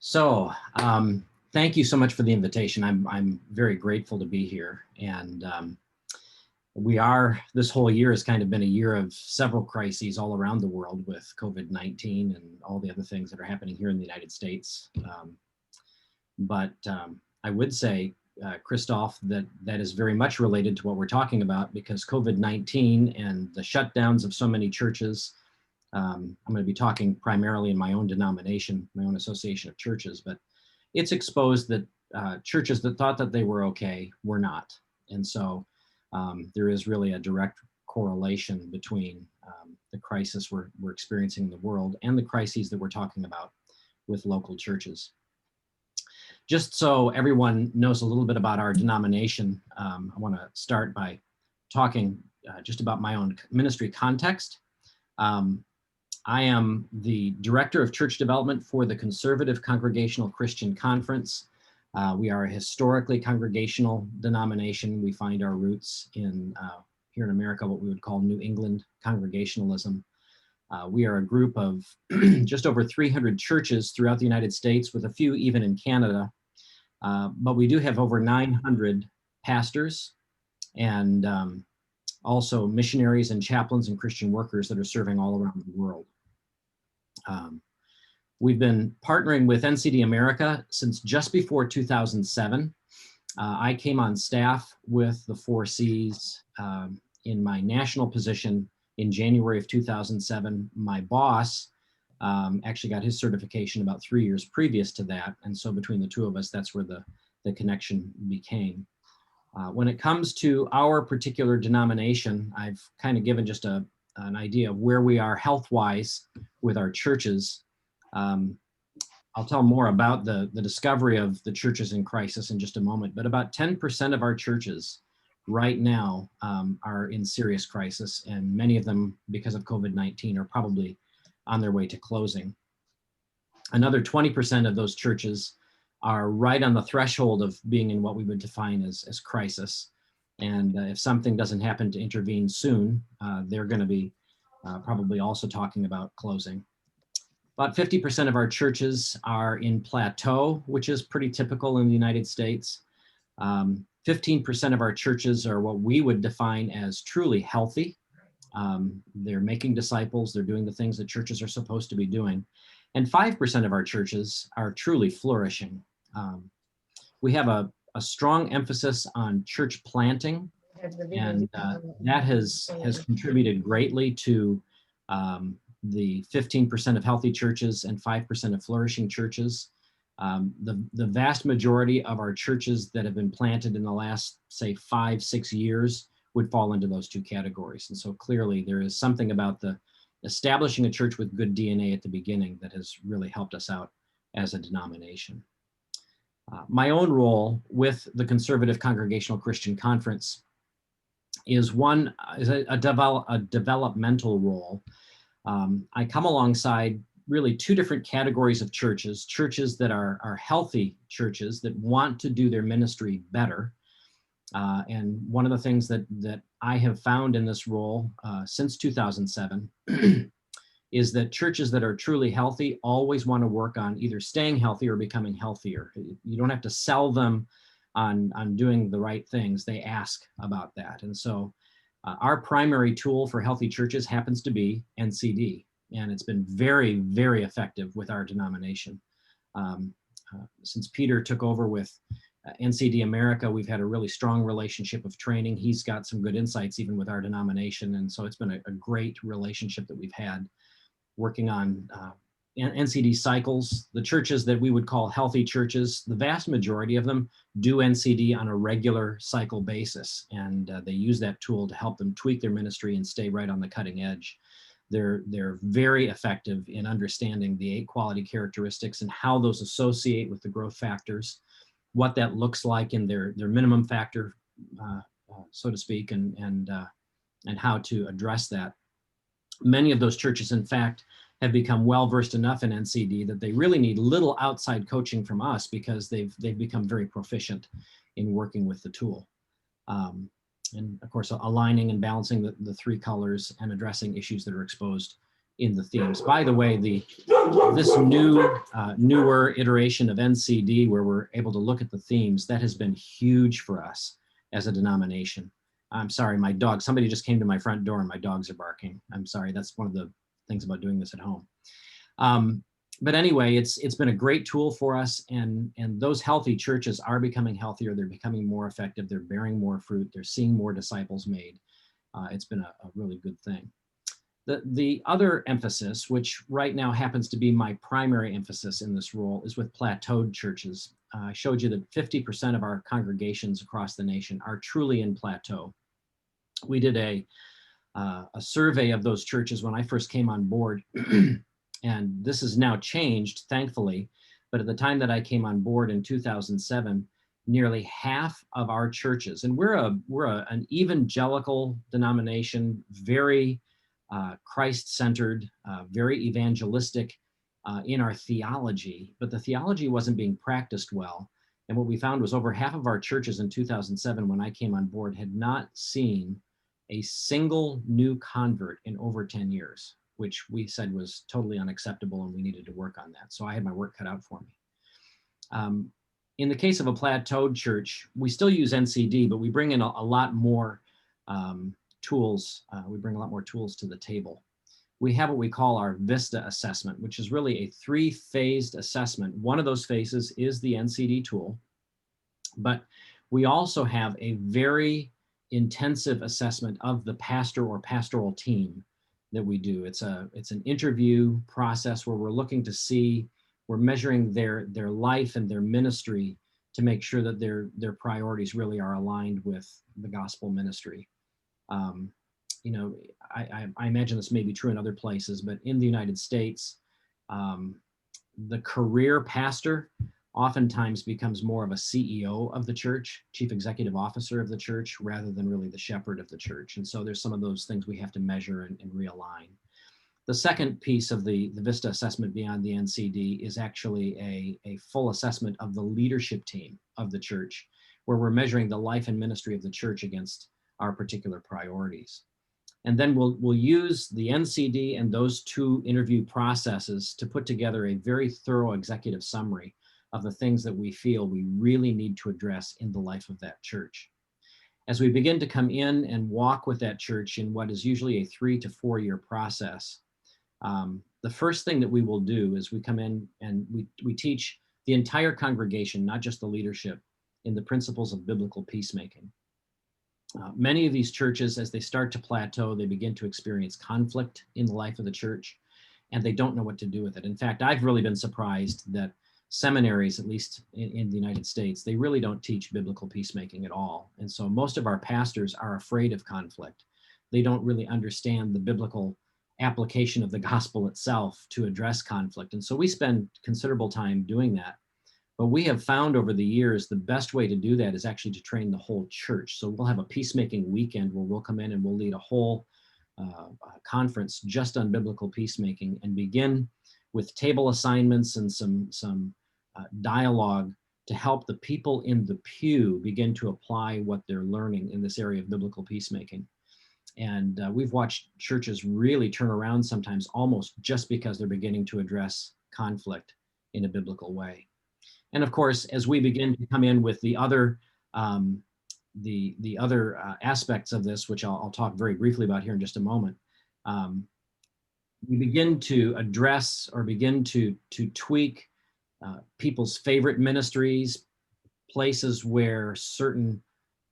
So, thank you so much for the invitation. I'm very grateful to be here. And this whole year has kind of been a year of several crises all around the world with COVID-19 and all the other things that are happening here in the United States. But I would say, Christoph, that is very much related to what we're talking about, because COVID-19 and the shutdowns of so many churches. I'm going to be talking primarily in my own denomination, my own association of churches, but it's exposed that churches that thought that they were okay were not. And so there is really a direct correlation between the crisis we're experiencing in the world and the crises that we're talking about with local churches. Just so everyone knows a little bit about our denomination, I want to start by talking just about my own ministry context. I am the Director of Church Development for the Conservative Congregational Christian Conference. We are a historically congregational denomination. We find our roots in here in America, what we would call New England Congregationalism. We are a group of just over 300 churches throughout the United States, with a few even in Canada. But we do have over 900 pastors and also missionaries and chaplains and Christian workers that are serving all around the world. We've been partnering with NCD America since just before 2007. I came on staff with the 4Cs in my national position in January of 2007. My boss actually got his certification about 3 years previous to that. And so between the two of us, that's where the connection became. When it comes to our particular denomination, I've kind of given just an idea of where we are health-wise with our churches. I'll tell more about the discovery of the churches in crisis in just a moment, but about 10% of our churches right now are in serious crisis, and many of them, because of COVID-19, are probably on their way to closing. Another 20% of those churches are right on the threshold of being in what we would define as crisis. And if something doesn't happen to intervene soon, they're going to be probably also talking about closing. About 50% of our churches are in plateau, which is pretty typical in the United States. 15% of our churches are what we would define as truly healthy. They're making disciples, they're doing the things that churches are supposed to be doing. And 5% of our churches are truly flourishing. We have a strong emphasis on church planting, and that has contributed greatly to the 15% of healthy churches and 5% of flourishing churches. The vast majority of our churches that have been planted in the last, say, 5-6 years would fall into those two categories. And so clearly there is something about the establishing a church with good DNA at the beginning that has really helped us out as a denomination. My own role with the Conservative Congregational Christian Conference is a developmental role. I come alongside really two different categories of churches that are healthy churches that want to do their ministry better. And one of the things that I have found in this role since 2007 is that churches that are truly healthy always want to work on either staying healthy or becoming healthier. You don't have to sell them on doing the right things. They ask about that. And so our primary tool for healthy churches happens to be NCD. And it's been very, very effective with our denomination. Since Peter took over with NCD America, we've had a really strong relationship of training. He's got some good insights even with our denomination. And so it's been a great relationship that we've had working on NCD cycles. The churches that we would call healthy churches, the vast majority of them do NCD on a regular cycle basis. And they use that tool to help them tweak their ministry and stay right on the cutting edge. They're very effective in understanding the 8 quality characteristics and how those associate with the growth factors, what that looks like in their minimum factor, so to speak, and how to address that. Many of those churches, in fact, have become well-versed enough in NCD that they really need little outside coaching from us because they've become very proficient in working with the tool. And of course, aligning and balancing the 3 colors and addressing issues that are exposed in the themes. By the way, this newer iteration of NCD, where we're able to look at the themes, that has been huge for us as a denomination. I'm sorry, my dog, somebody just came to my front door and my dogs are barking. I'm sorry, that's one of the things about doing this at home. But anyway, it's been a great tool for us, and those healthy churches are becoming healthier. They're becoming more effective. They're bearing more fruit. They're seeing more disciples made. It's been a really good thing. The other emphasis, which right now happens to be my primary emphasis in this role, is with plateaued churches. I showed you that 50% of our congregations across the nation are truly in plateau. We did a survey of those churches when I first came on board, and this has now changed, thankfully. But at the time that I came on board in 2007, nearly half of our churches, and we're an evangelical denomination, very Christ-centered, very evangelistic in our theology, but the theology wasn't being practiced well. And what we found was over half of our churches in 2007, when I came on board, had not seen a single new convert in over 10 years, which we said was totally unacceptable, and we needed to work on that. So I had my work cut out for me. In the case of a plateaued church, we still use NCD, but we bring in a lot more tools. We bring a lot more tools to the table. We have what we call our VISTA assessment, which is really a 3-phased assessment. One of those phases is the NCD tool, but we also have a very intensive assessment of the pastor or pastoral team that we do. It's an interview process where we're looking to see, we're measuring their life and their ministry to make sure that their priorities really are aligned with the gospel ministry. You know, I imagine this may be true in other places, but in the United States, the career pastor oftentimes becomes more of a CEO of the church, chief executive officer of the church, rather than really the shepherd of the church. And so there's some of those things we have to measure and realign. The second piece of the VISTA assessment beyond the NCD is actually a full assessment of the leadership team of the church, where we're measuring the life and ministry of the church against our particular priorities. And then we'll use the NCD and those 2 interview processes to put together a very thorough executive summary of the things that we feel we really need to address in the life of that church. As we begin to come in and walk with that church in what is usually a 3 to 4 year process, the first thing that we will do is we come in and we teach the entire congregation, not just the leadership, in the principles of biblical peacemaking. Many of these churches, as they start to plateau, they begin to experience conflict in the life of the church, and they don't know what to do with it. In fact, I've really been surprised that seminaries, at least in the United States, they really don't teach biblical peacemaking at all. And so most of our pastors are afraid of conflict. They don't really understand the biblical application of the gospel itself to address conflict. And so we spend considerable time doing that. But we have found over the years, the best way to do that is actually to train the whole church. So we'll have a peacemaking weekend where we'll come in and we'll lead a whole conference just on biblical peacemaking, and begin with table assignments and some dialogue to help the people in the pew begin to apply what they're learning in this area of biblical peacemaking. And we've watched churches really turn around sometimes almost just because they're beginning to address conflict in a biblical way. And of course, as we begin to come in with the other aspects of this, which I'll talk very briefly about here in just a moment, we begin to address or begin to tweak people's favorite ministries, places where certain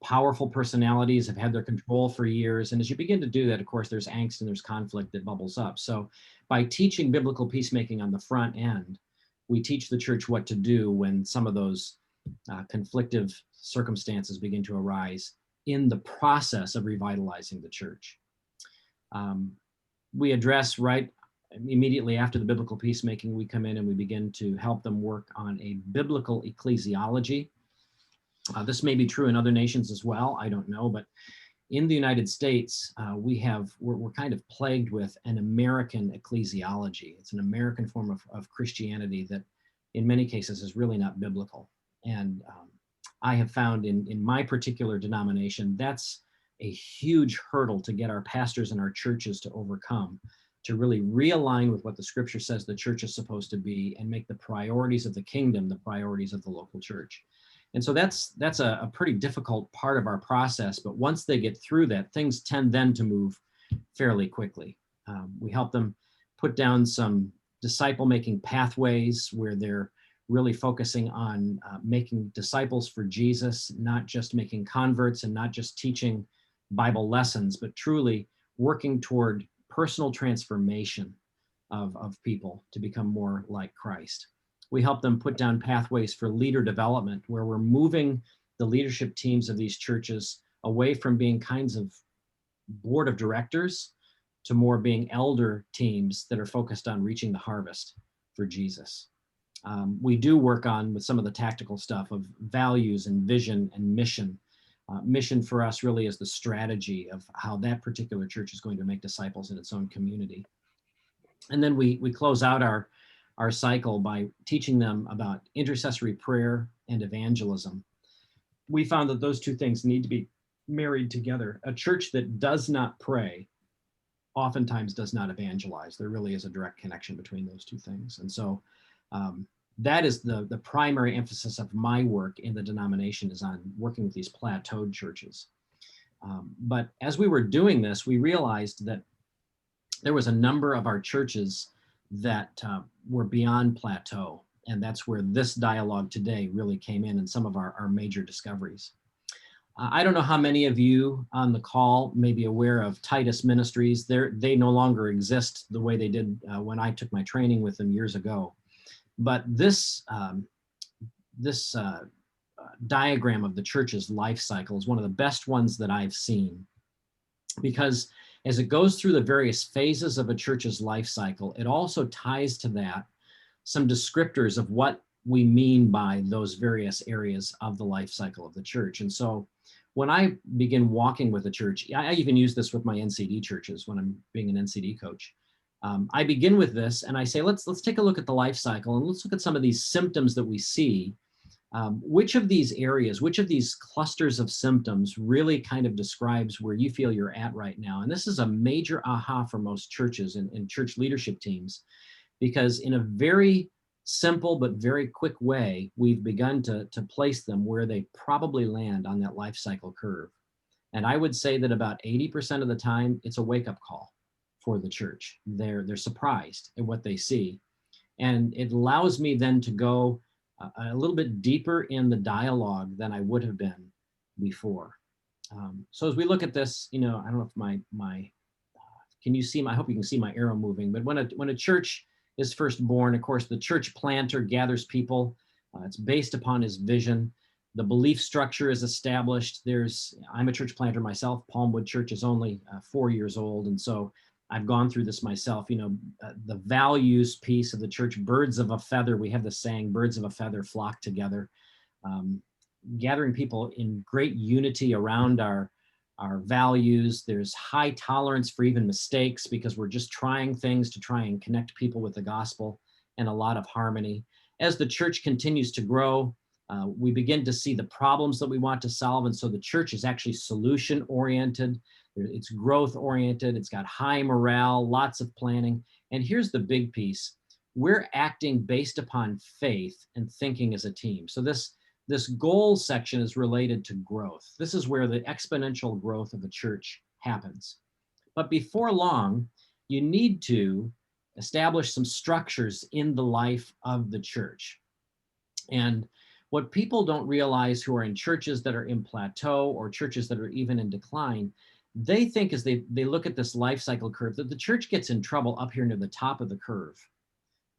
powerful personalities have had their control for years. And as you begin to do that, of course, there's angst and there's conflict that bubbles up. So by teaching biblical peacemaking on the front end, we teach the church what to do when some of those conflictive circumstances begin to arise in the process of revitalizing the church. We address right immediately after the biblical peacemaking, we come in and we begin to help them work on a biblical ecclesiology. This may be true in other nations as well, I don't know, but in the United States, we're kind of plagued with an American ecclesiology. It's an American form of Christianity that in many cases is really not biblical. And I have found in my particular denomination, that's a huge hurdle to get our pastors and our churches to overcome. to really realign with what the scripture says the church is supposed to be and make the priorities of the kingdom the priorities of the local church. And so that's a pretty difficult part of our process. But once they get through that, things tend then to move fairly quickly. We help them put down some disciple-making pathways where they're really focusing on making disciples for Jesus, not just making converts and not just teaching Bible lessons, but truly working toward personal transformation of people to become more like Christ. We help them put down pathways for leader development, where we're moving the leadership teams of these churches away from being kinds of board of directors to more being elder teams that are focused on reaching the harvest for Jesus. We do work on with some of the tactical stuff of values and vision and mission. Mission for us really is the strategy of how that particular church is going to make disciples in its own community. And then we close out our cycle by teaching them about intercessory prayer and evangelism. We found that those two things need to be married together. A church that does not pray oftentimes does not evangelize. There really is a direct connection between those two things. And so that is the primary emphasis of my work in the denomination, is on working with these plateaued churches. But as we were doing this, we realized that there was a number of our churches that were beyond plateau. And that's where this dialogue today really came in and some of our major discoveries. I don't know how many of you on the call may be aware of Titus Ministries. They no longer exist the way they did when I took my training with them years ago. But this diagram of the church's life cycle is one of the best ones that I've seen, because as it goes through the various phases of a church's life cycle, it also ties to that some descriptors of what we mean by those various areas of the life cycle of the church. And so when I begin walking with a church, I even use this with my NCD churches when I'm being an NCD coach. I begin with this and I say, let's take a look at the life cycle and let's look at some of these symptoms that we see. Which of these areas, which of these clusters of symptoms really kind of describes where you feel you're at right now? And this is a major aha for most churches and church leadership teams, because in a very simple but very quick way, we've begun to place them where they probably land on that life cycle curve. And I would say that about 80% of the time, it's a wake-up call for the church. They're surprised at what they see. And it allows me then to go a little bit deeper in the dialogue than I would have been before. So as we look at this, I don't know if can you see I hope you can see my arrow moving, but when a church is first born, of course, the church planter gathers people. It's based upon his vision. The belief structure is established. I'm a church planter myself. Palmwood Church is only 4 years old. And so I've gone through this myself, the values piece of the church, birds of a feather. We have the saying, birds of a feather flock together, gathering people in great unity around our values. There's high tolerance for even mistakes, because we're just trying things to try and connect people with the gospel, and a lot of harmony. As the church continues to grow, we begin to see the problems that we want to solve. And so the church is actually solution oriented. It's growth oriented. It's got high morale, lots of planning. And here's the big piece. We're acting based upon faith and thinking as a team. So this goal section is related to growth. This is where the exponential growth of the church happens. But before long, you need to establish some structures in the life of the church. And what people don't realize who are in churches that are in plateau or churches that are even in decline, they think as they look at this life cycle curve that the church gets in trouble up here near the top of the curve.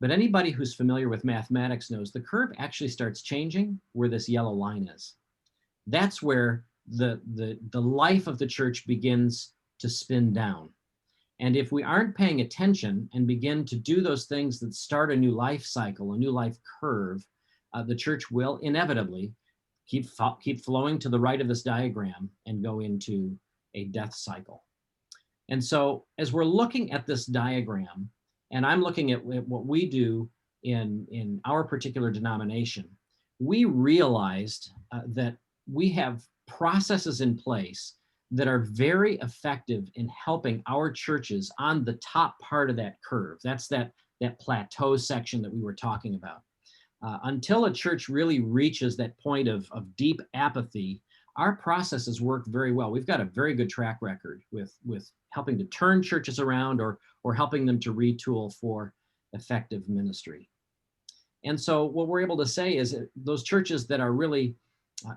But anybody who's familiar with mathematics knows the curve actually starts changing where this yellow line is. That's where the life of the church begins to spin down. And if we aren't paying attention and begin to do those things that start a new life cycle, a new life curve, the church will inevitably keep flowing to the right of this diagram and go into a death cycle. And so as we're looking at this diagram, and I'm looking at what we do in our particular denomination, we realized that we have processes in place that are very effective in helping our churches on the top part of that curve. That's that plateau section that we were talking about. Until a church really reaches that point of deep apathy, our processes work very well. We've got a very good track record with helping to turn churches around or helping them to retool for effective ministry. And so what we're able to say is that those churches that are really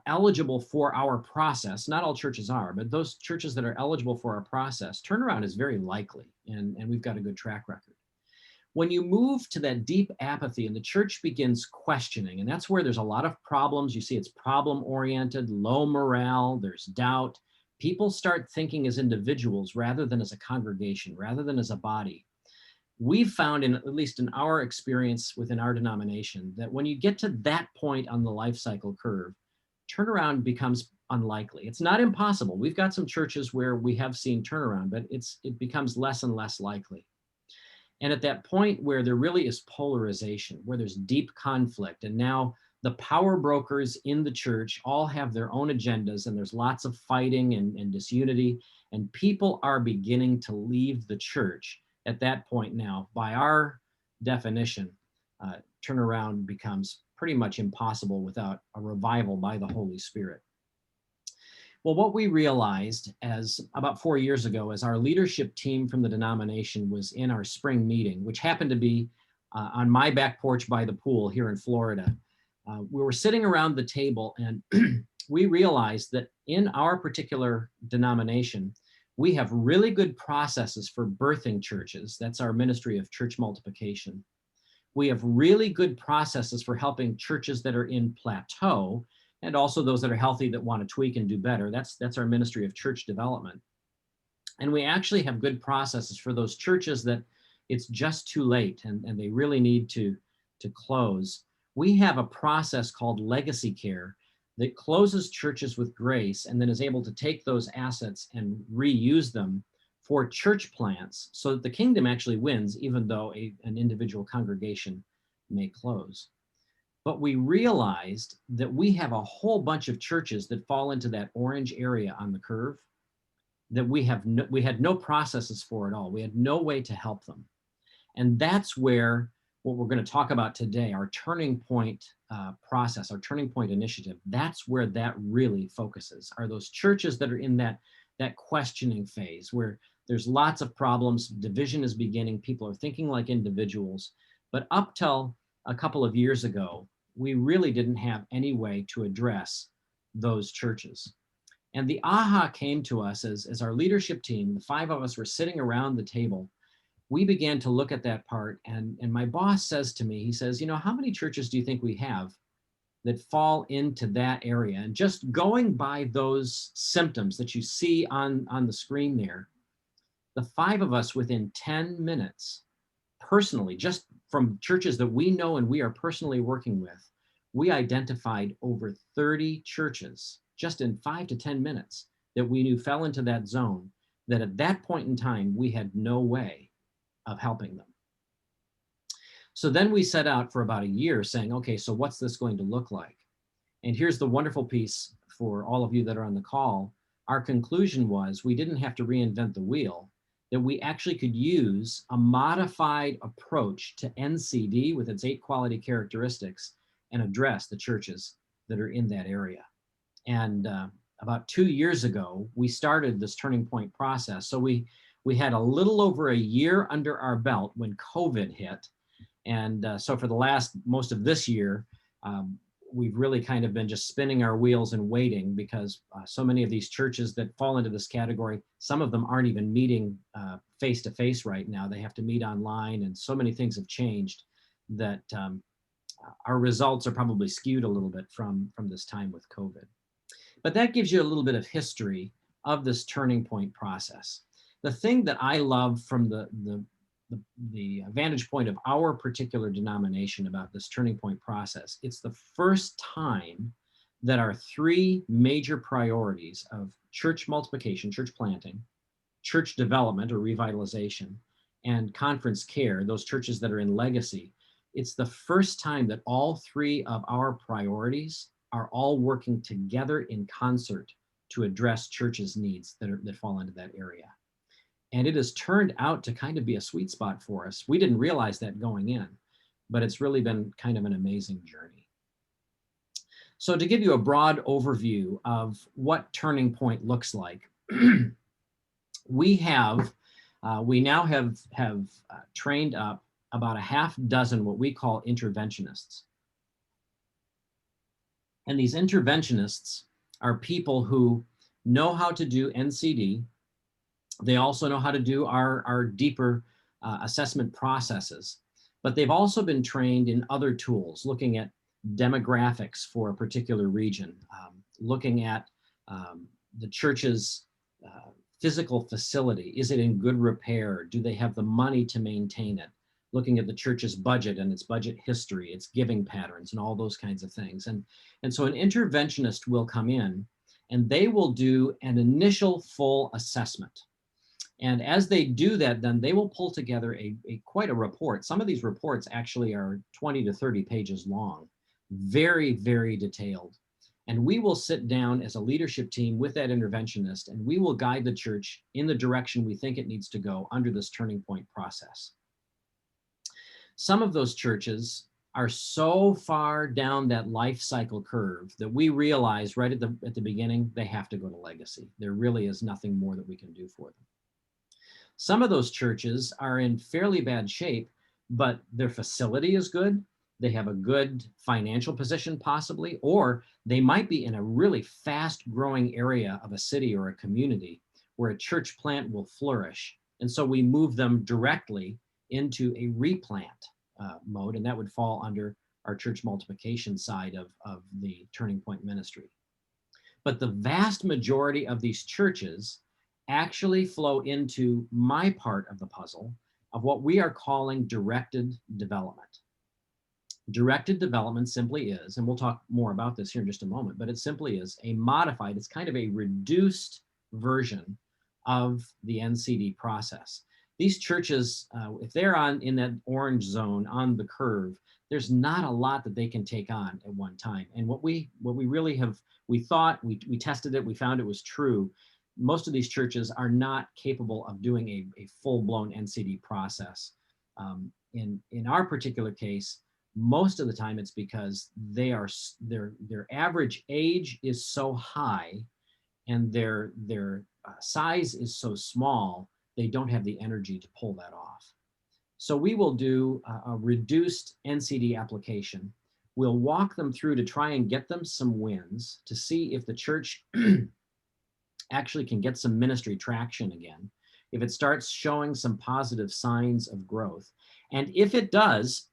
eligible for our process, not all churches are, but those churches that are eligible for our process, turnaround is very likely, and we've got a good track record. When you move to that deep apathy and the church begins questioning, and that's where there's a lot of problems. You see it's problem-oriented, low morale, there's doubt. People start thinking as individuals rather than as a congregation, rather than as a body. We've found, at least in our experience within our denomination, that when you get to that point on the life cycle curve, turnaround becomes unlikely. It's not impossible. We've got some churches where we have seen turnaround, but it becomes less and less likely. And at that point where there really is polarization, where there's deep conflict, and now the power brokers in the church all have their own agendas, and there's lots of fighting and disunity, and people are beginning to leave the church. At that point now, by our definition, turnaround becomes pretty much impossible without a revival by the Holy Spirit. Well, what we realized as about 4 years ago, as our leadership team from the denomination was in our spring meeting, which happened to be on my back porch by the pool here in Florida, we were sitting around the table, and we realized that in our particular denomination, we have really good processes for birthing churches. That's our ministry of church multiplication. We have really good processes for helping churches that are in plateau, and also those that are healthy that want to tweak and do better. That's our ministry of church development. And we actually have good processes for those churches that it's just too late and they really need to close. We have a process called legacy care that closes churches with grace and then is able to take those assets and reuse them for church plants so that the kingdom actually wins, even though an individual congregation may close. But we realized that we have a whole bunch of churches that fall into that orange area on the curve that we had no processes for at all. We had no way to help them. And that's where what we're going to talk about today, our turning point process, our turning point initiative, that's where that really focuses, are those churches that are in that questioning phase where there's lots of problems, division is beginning, people are thinking like individuals. But up till a couple of years ago, we really didn't have any way to address those churches. And the aha came to us as our leadership team, the 5 of us were sitting around the table. We began to look at that part, and my boss says to me, he says, how many churches do you think we have that fall into that area? And just going by those symptoms that you see on the screen there, the 5 of us within 10 minutes, personally, just from churches that we know and we are personally working with, we identified over 30 churches just in 5 to 10 minutes that we knew fell into that zone, that at that point in time, we had no way of helping them. So then we set out for about a year saying, okay, so what's this going to look like? And here's the wonderful piece for all of you that are on the call. Our conclusion was we didn't have to reinvent the wheel, that we actually could use a modified approach to NCD with its 8 quality characteristics and address the churches that are in that area. And about 2 years ago, we started this turning point process. So we had a little over a year under our belt when COVID hit. And so for the most of this year, we've really kind of been just spinning our wheels and waiting because so many of these churches that fall into this category, some of them aren't even meeting face-to-face right now. They have to meet online, and so many things have changed that our results are probably skewed a little bit from this time with COVID. But that gives you a little bit of history of this turning point process. The thing that I love from the vantage point of our particular denomination about this turning point process, it's the first time that our 3 major priorities of church multiplication, church planting, church development or revitalization, and conference care, those churches that are in legacy, it's the first time that all 3 of our priorities are all working together in concert to address churches' needs that fall into that area. And it has turned out to kind of be a sweet spot for us. We didn't realize that going in, but it's really been kind of an amazing journey. So to give you a broad overview of what Turning Point looks like, we now have trained up about a half dozen what we call interventionists. And these interventionists are people who know how to do NCD. They also know how to do our deeper assessment processes, but they've also been trained in other tools, looking at demographics for a particular region, looking at the church's physical facility. Is it in good repair? Do they have the money to maintain it? Looking at the church's budget and its budget history, its giving patterns, and all those kinds of things. And so an interventionist will come in and they will do an initial full assessment. And as they do that, then they will pull together quite a report. Some of these reports actually are 20 to 30 pages long, very, very detailed. And we will sit down as a leadership team with that interventionist, and we will guide the church in the direction we think it needs to go under this turning point process. Some of those churches are so far down that life cycle curve that we realize right at the beginning, they have to go to legacy. There really is nothing more that we can do for them. Some of those churches are in fairly bad shape, but their facility is good. They have a good financial position possibly, or they might be in a really fast growing area of a city or a community where a church plant will flourish. And so we move them directly into a replant mode, and that would fall under our church multiplication side of the Turning Point ministry. But the vast majority of these churches actually flow into my part of the puzzle of what we are calling directed development. Directed development simply is, and we'll talk more about this here in just a moment, but it simply is a modified, it's kind of a reduced version of the NCD process. These churches, if they're in that orange zone on the curve, there's not a lot that they can take on at one time. And what we really have, we tested it, we found it was true. Most of these churches are not capable of doing a full-blown NCD process. In our particular case, most of the time it's because their average age is so high and their size is so small, they don't have the energy to pull that off. So we will do a reduced NCD application. We'll walk them through to try and get them some wins to see if the church actually can get some ministry traction again, if it starts showing some positive signs of growth. And if it does,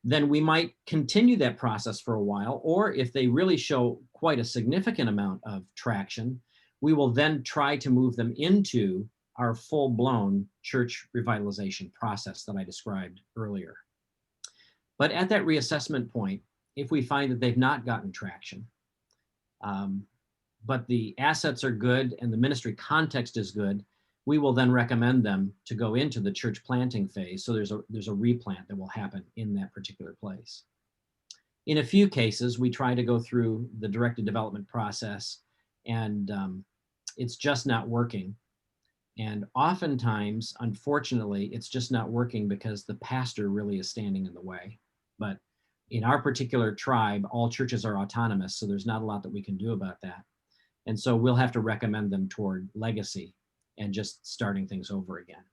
then we might continue that process for a while, or if they really show quite a significant amount of traction, we will then try to move them into our full-blown church revitalization process that I described earlier. But at that reassessment point, if we find that they've not gotten traction, but the assets are good and the ministry context is good, we will then recommend them to go into the church planting phase. So there's a replant that will happen in that particular place. In a few cases, we try to go through the directed development process and it's just not working. And oftentimes, unfortunately, it's just not working because the pastor really is standing in the way. But in our particular tribe, all churches are autonomous, so there's not a lot that we can do about that. And so we'll have to recommend them toward legacy and just starting things over again.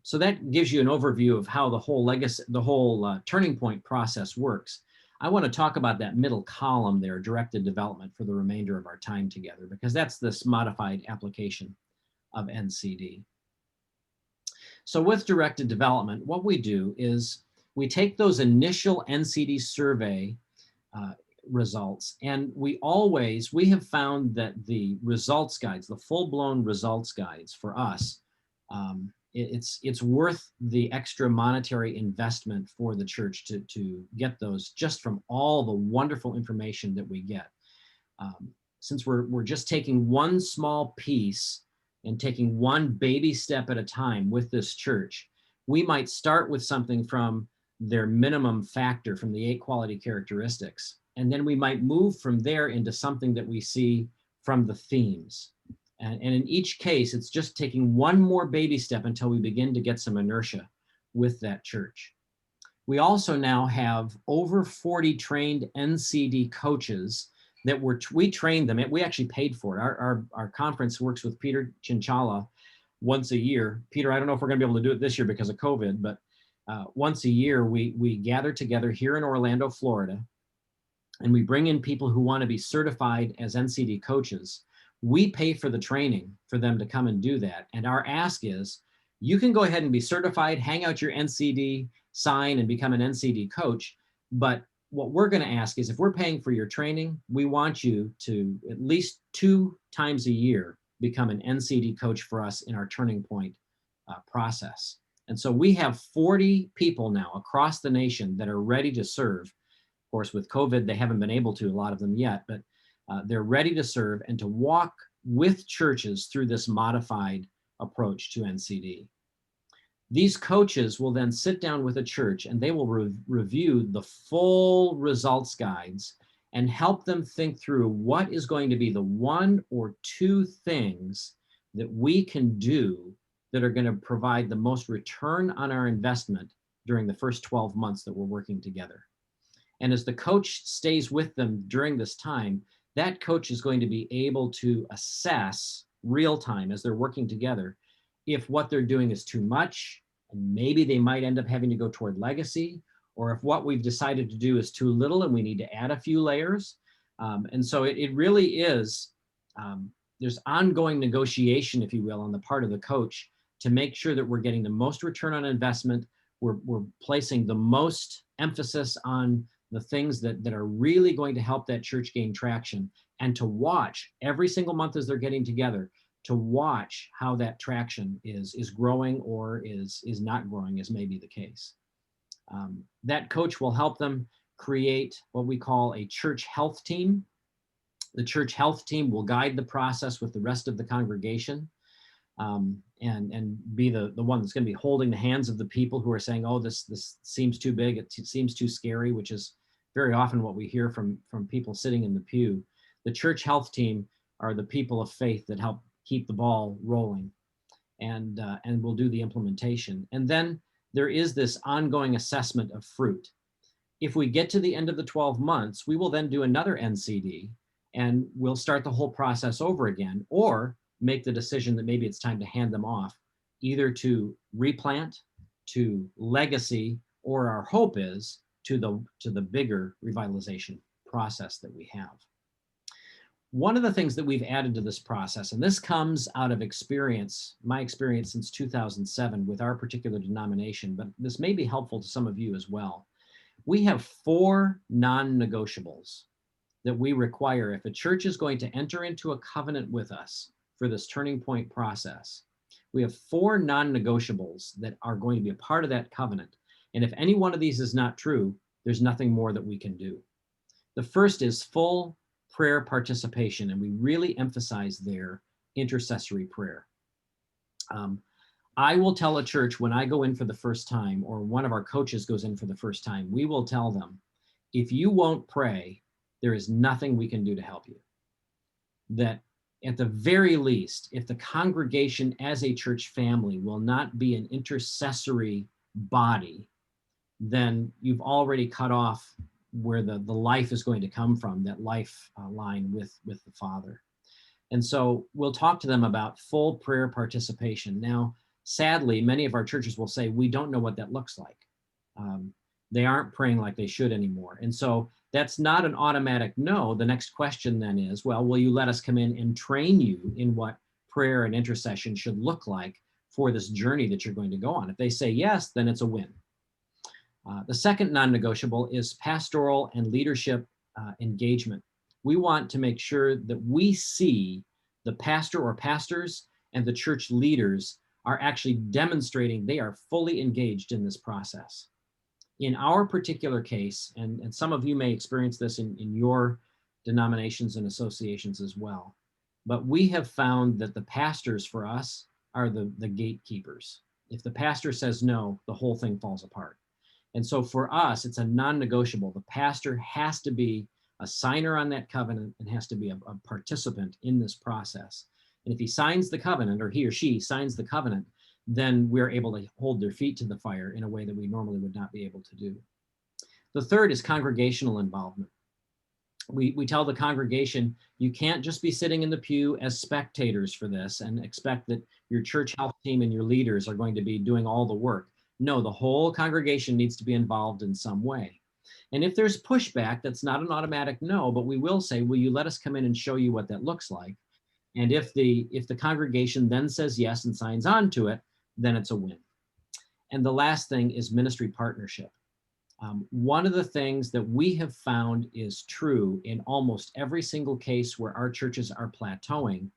So that gives you an overview of how the whole turning point process works. I want to talk about that middle column there, directed development, for the remainder of our time together, because that's this modified application of NCD. So with directed development, what we do is we take those initial NCD survey results, and we have found that the results guides, the full-blown results guides for us, it's worth the extra monetary investment for the church to get those just from all the wonderful information that we get. Since we're just taking one small piece and taking one baby step at a time with this church, we might start with something from their minimum factor, from the 8 quality characteristics. And then we might move from there into something that we see from the themes. And in each case, it's just taking one more baby step until we begin to get some inertia with that church. We also now have over 40 trained NCD coaches that we trained them. We actually paid for it. Our conference works with Peter Chinchala once a year. Peter, I don't know if we're going to be able to do it this year because of COVID, but once a year we gather together here in Orlando, Florida, and we bring in people who want to be certified as NCD coaches. We pay for the training for them to come and do that. And our ask is, you can go ahead and be certified, hang out your NCD sign and become an NCD coach. But what we're going to ask is, if we're paying for your training, we want you to at least 2 times a year become an NCD coach for us in our Turning Point process. And so we have 40 people now across the nation that are ready to serve. Of course, with COVID, they haven't been able to, a lot of them yet, but they're ready to serve and to walk with churches through this modified approach to NCD. These coaches will then sit down with a church and they will review the full results guides and help them think through what is going to be the 1 or 2 things that we can do that are going to provide the most return on our investment during the first 12 months that we're working together. And as the coach stays with them during this time, that coach is going to be able to assess real time as they're working together if what they're doing is too much, and maybe they might end up having to go toward legacy, or if what we've decided to do is too little and we need to add a few layers. And so it really is, there's ongoing negotiation, if you will, on the part of the coach to make sure that we're getting the most return on investment. We're placing the most emphasis on the things that are really going to help that church gain traction, and to watch every single month as they're getting together, to watch how that traction is growing or is not growing, as may be the case. That coach will help them create what we call a church health team. The church health team will guide the process with the rest of the congregation, and be the one that's going to be holding the hands of the people who are saying, oh, this seems too big, it seems too scary, which is very often what we hear from people sitting in the pew. The church health team are the people of faith that help keep the ball rolling, and will do the implementation. And then there is this ongoing assessment of fruit. If we get to the end of the 12 months, we will then do another NCD and we'll start the whole process over again, or make the decision that maybe it's time to hand them off, either to replant, to legacy, or our hope is to the bigger revitalization process that we have. One of the things that we've added to this process, and this comes out of experience, my experience since 2007 with our particular denomination, but this may be helpful to some of you as well. We have 4 non-negotiables that we require if a church is going to enter into a covenant with us for this Turning Point process. We have 4 non-negotiables that are going to be a part of that covenant. And if any one of these is not true, there's nothing more that we can do. The first is full prayer participation, and we really emphasize their intercessory prayer. I will tell a church when I go in for the first time, or one of our coaches goes in for the first time, we will tell them, if you won't pray, there is nothing we can do to help you. That at the very least, if the congregation as a church family will not be an intercessory body, then you've already cut off where the life is going to come from, that life line with the Father. And so we'll talk to them about full prayer participation. Now, sadly, many of our churches will say, we don't know what that looks like. They aren't praying like they should anymore. And so that's not an automatic no. The next question then is, well, will you let us come in and train you in what prayer and intercession should look like for this journey that you're going to go on? If they say yes, then it's a win. The second non-negotiable is pastoral and leadership engagement. We want to make sure that we see the pastor or pastors and the church leaders are actually demonstrating they are fully engaged in this process. In our particular case, and some of you may experience this in your denominations and associations as well, but we have found that the pastors for us are the gatekeepers. If the pastor says no, the whole thing falls apart. And so for us, it's a non-negotiable. The pastor has to be a signer on that covenant and has to be a participant in this process. And if he signs the covenant, or he or she signs the covenant, then we're able to hold their feet to the fire in a way that we normally would not be able to do. The third is congregational involvement. We tell the congregation, you can't just be sitting in the pew as spectators for this and expect that your church health team and your leaders are going to be doing all the work. No, the whole congregation needs to be involved in some way. And if there's pushback, that's not an automatic no, but we will say, will you let us come in and show you what that looks like? And if the congregation then says yes and signs on to it, then it's a win. And the last thing is ministry partnership. One of the things that we have found is true in almost every single case where our churches are plateauing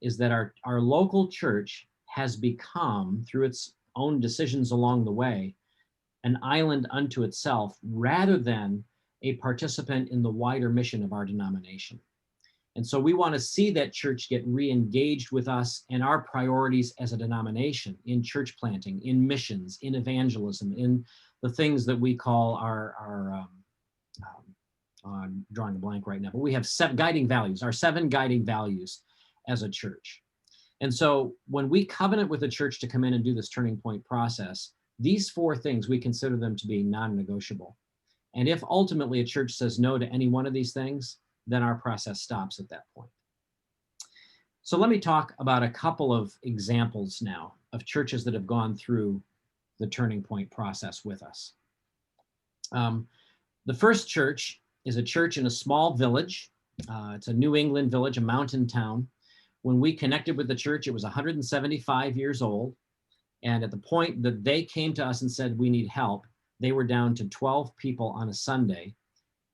is that our local church has become, through its own decisions along the way, an island unto itself rather than a participant in the wider mission of our denomination. And so we want to see that church get re-engaged with us and our priorities as a denomination in church planting, in missions, in evangelism, in the things that we call I'm drawing a blank right now, but we have 7 guiding values, our 7 guiding values as a church. And so when we covenant with a church to come in and do this turning point process, these 4 things, we consider them to be non-negotiable. And if ultimately a church says no to any one of these things, then our process stops at that point. So let me talk about a couple of examples now of churches that have gone through the turning point process with us. The first church is a church in a small village. It's a New England village, a mountain town. When we connected with the church, it was 175 years old. And at the point that they came to us and said, we need help, they were down to 12 people on a Sunday,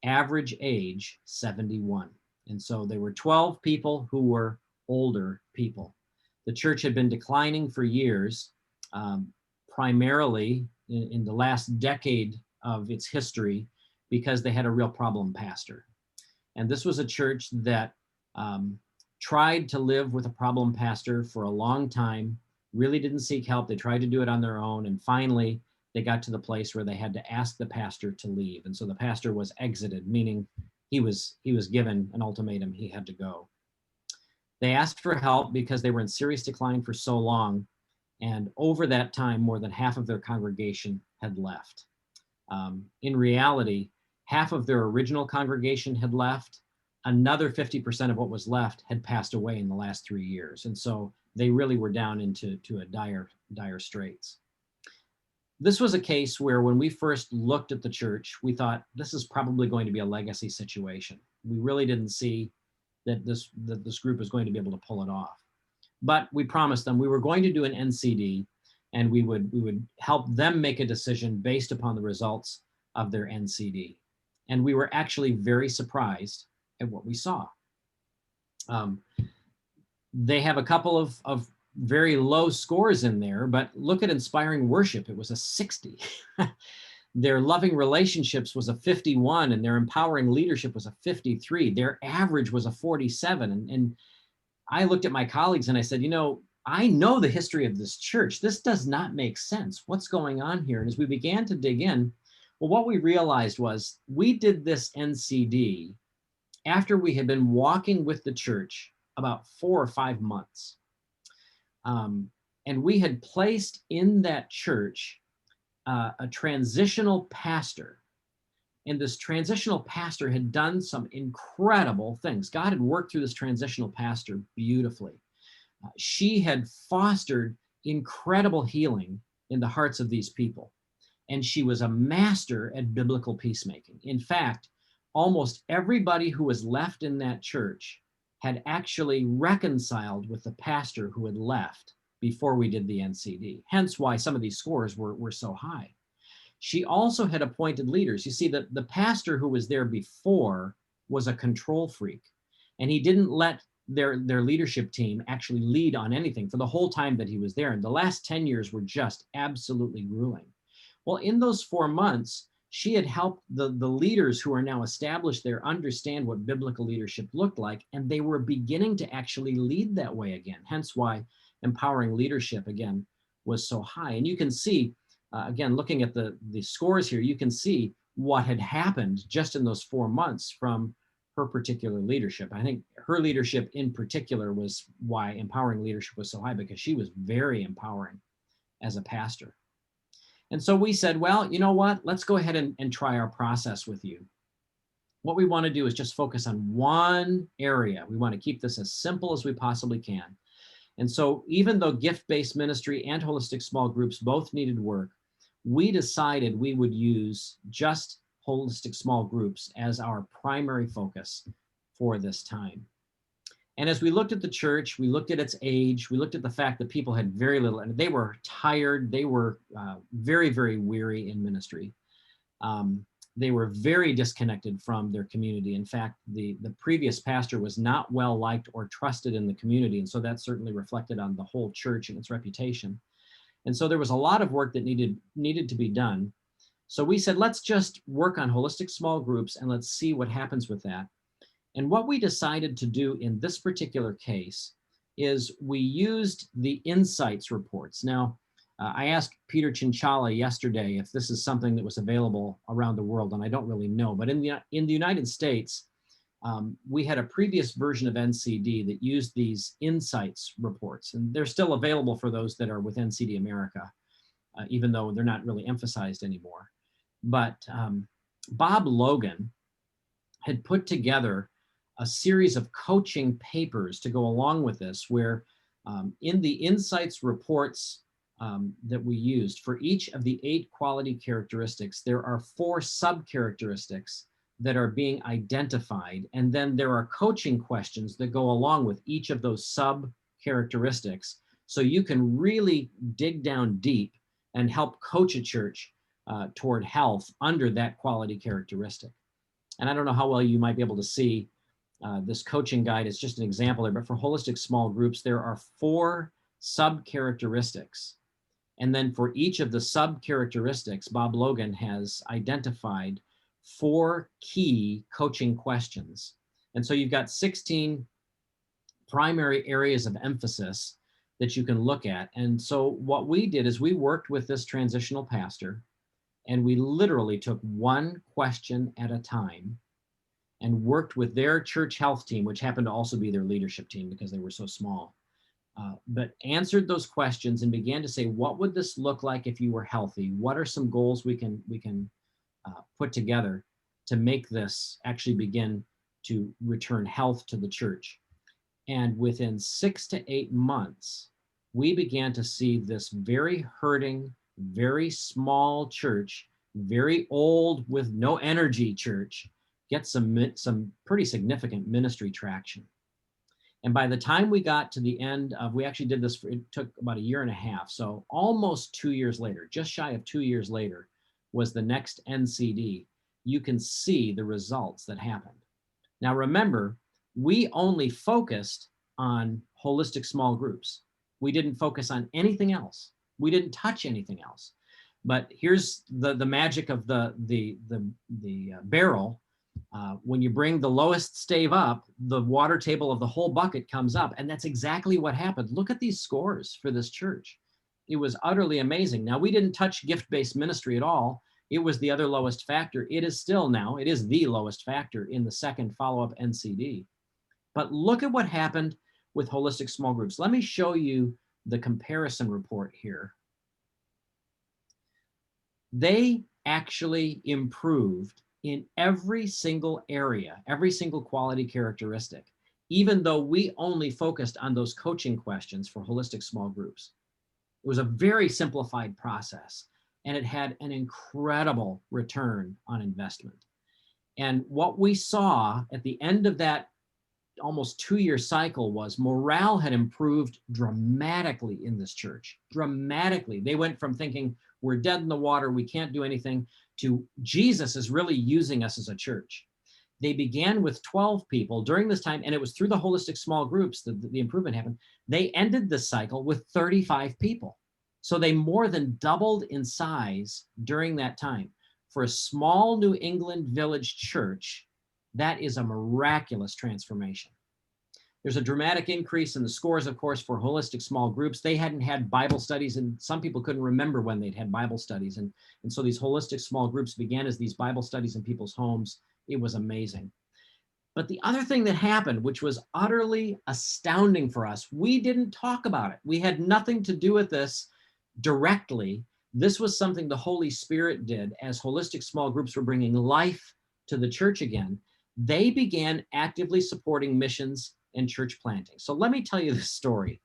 average age 71. And so they were 12 people who were older people. The church had been declining for years, primarily in the last decade of its history, because they had a real problem pastor. And this was a church that tried to live with a problem pastor for a long time, really didn't seek help. They tried to do it on their own. And finally, they got to the place where they had to ask the pastor to leave. And so the pastor was exited, meaning he was given an ultimatum. He had to go. They asked for help because they were in serious decline for so long. And over that time, more than half of their congregation had left. In reality, half of their original congregation had left. Another 50% of what was left had passed away in the last 3 years. And so they really were down into a dire straits. This was a case where when we first looked at the church, we thought this is probably going to be a legacy situation. We really didn't see that this group was going to be able to pull it off. But we promised them we were going to do an NCD, and we would help them make a decision based upon the results of their NCD. And we were actually very surprised at what we saw. They have a couple of very low scores in there, but look at inspiring worship. It was a 60. Their loving relationships was a 51, and their empowering leadership was a 53. Their average was a 47. And I looked at my colleagues and I said, I know the history of this church. This does not make sense. What's going on here? And as we began to dig in, well, what we realized was we did this NCD after we had been walking with the church about 4 or 5 months. And we had placed in that church a transitional pastor. And this transitional pastor had done some incredible things. God had worked through this transitional pastor beautifully. She had fostered incredible healing in the hearts of these people. And she was a master at biblical peacemaking. In fact, almost everybody who was left in that church had actually reconciled with the pastor who had left before we did the NCD. Hence why some of these scores were so high. She also had appointed leaders. You see, the pastor who was there before was a control freak, and he didn't let their leadership team actually lead on anything for the whole time that he was there. And the last 10 years were just absolutely grueling. Well, in those 4 months, she had helped the leaders who are now established there understand what biblical leadership looked like, and they were beginning to actually lead that way again. Hence why empowering leadership, again, was so high. And you can see, again, looking at the scores here, you can see what had happened just in those 4 months from her particular leadership. I think her leadership in particular was why empowering leadership was so high, because she was very empowering as a pastor. And so we said, well, you know what, let's go ahead and try our process with you. What we want to do is just focus on one area. We want to keep this as simple as we possibly can. And so even though gift-based ministry and holistic small groups both needed work, we decided we would use just holistic small groups as our primary focus for this time. And as we looked at the church, we looked at its age, we looked at the fact that people had very little, and they were tired, they were very, very weary in ministry. They were very disconnected from their community. In fact, the previous pastor was not well liked or trusted in the community. And so that certainly reflected on the whole church and its reputation. And so there was a lot of work that needed to be done. So we said, let's just work on holistic small groups and let's see what happens with that. And what we decided to do in this particular case is we used the insights reports. Now, I asked Peter Cinchala yesterday if this is something that was available around the world, and I don't really know. But in the United States, we had a previous version of NCD that used these insights reports, and they're still available for those that are with NCD America, even though they're not really emphasized anymore. But Bob Logan had put together a series of coaching papers to go along with this, where in the insights reports that we used, for each of the 8 quality characteristics, there are 4 sub-characteristics that are being identified. And then there are coaching questions that go along with each of those sub-characteristics. So you can really dig down deep and help coach a church toward health under that quality characteristic. And I don't know how well you might be able to see this coaching guide. It's just an example there, but for holistic small groups, there are 4 sub-characteristics. And then for each of the sub-characteristics, Bob Logan has identified 4 key coaching questions. And so you've got 16 primary areas of emphasis that you can look at. And so what we did is we worked with this transitional pastor, and we literally took one question at a time and worked with their church health team, which happened to also be their leadership team because they were so small. But answered those questions and began to say, what would this look like if you were healthy? What are some goals we can put together to make this actually begin to return health to the church? And within 6 to 8 months, we began to see this very hurting, very small church, very old with no energy church, get some pretty significant ministry traction. And by the time we got to the end of, we actually did this, it took about 1.5 years. So almost 2 years later, just shy of 2 years later, was the next NCD. You can see the results that happened. Now remember, we only focused on holistic small groups. We didn't focus on anything else. We didn't touch anything else. But here's the magic of the barrel. When you bring the lowest stave up, the water table of the whole bucket comes up. And that's exactly what happened. Look at these scores for this church. It was utterly amazing. Now, we didn't touch gift-based ministry at all. It was the other lowest factor. It is still now, it is the lowest factor in the second follow-up NCD. But look at what happened with holistic small groups. Let me show you the comparison report here. They actually improved in every single area, every single quality characteristic, even though we only focused on those coaching questions for holistic small groups. It was a very simplified process, and it had an incredible return on investment. And what we saw at the end of that almost 2-year cycle was morale had improved dramatically in this church, dramatically. They went from thinking, we're dead in the water, we can't do anything, to Jesus is really using us as a church. They began with 12 people during this time, and it was through the holistic small groups that the improvement happened. They ended this cycle with 35 people. So they more than doubled in size during that time. For a small New England village church, that is a miraculous transformation. There's a dramatic increase in the scores, of course, for holistic small groups. They hadn't had Bible studies, and some people couldn't remember when they'd had Bible studies. And so these holistic small groups began as these Bible studies in people's homes. It was amazing. But the other thing that happened, which was utterly astounding for us, we didn't talk about it. We had nothing to do with this directly. This was something the Holy Spirit did as holistic small groups were bringing life to the church again. They began actively supporting missions and church planting. So let me tell you this story,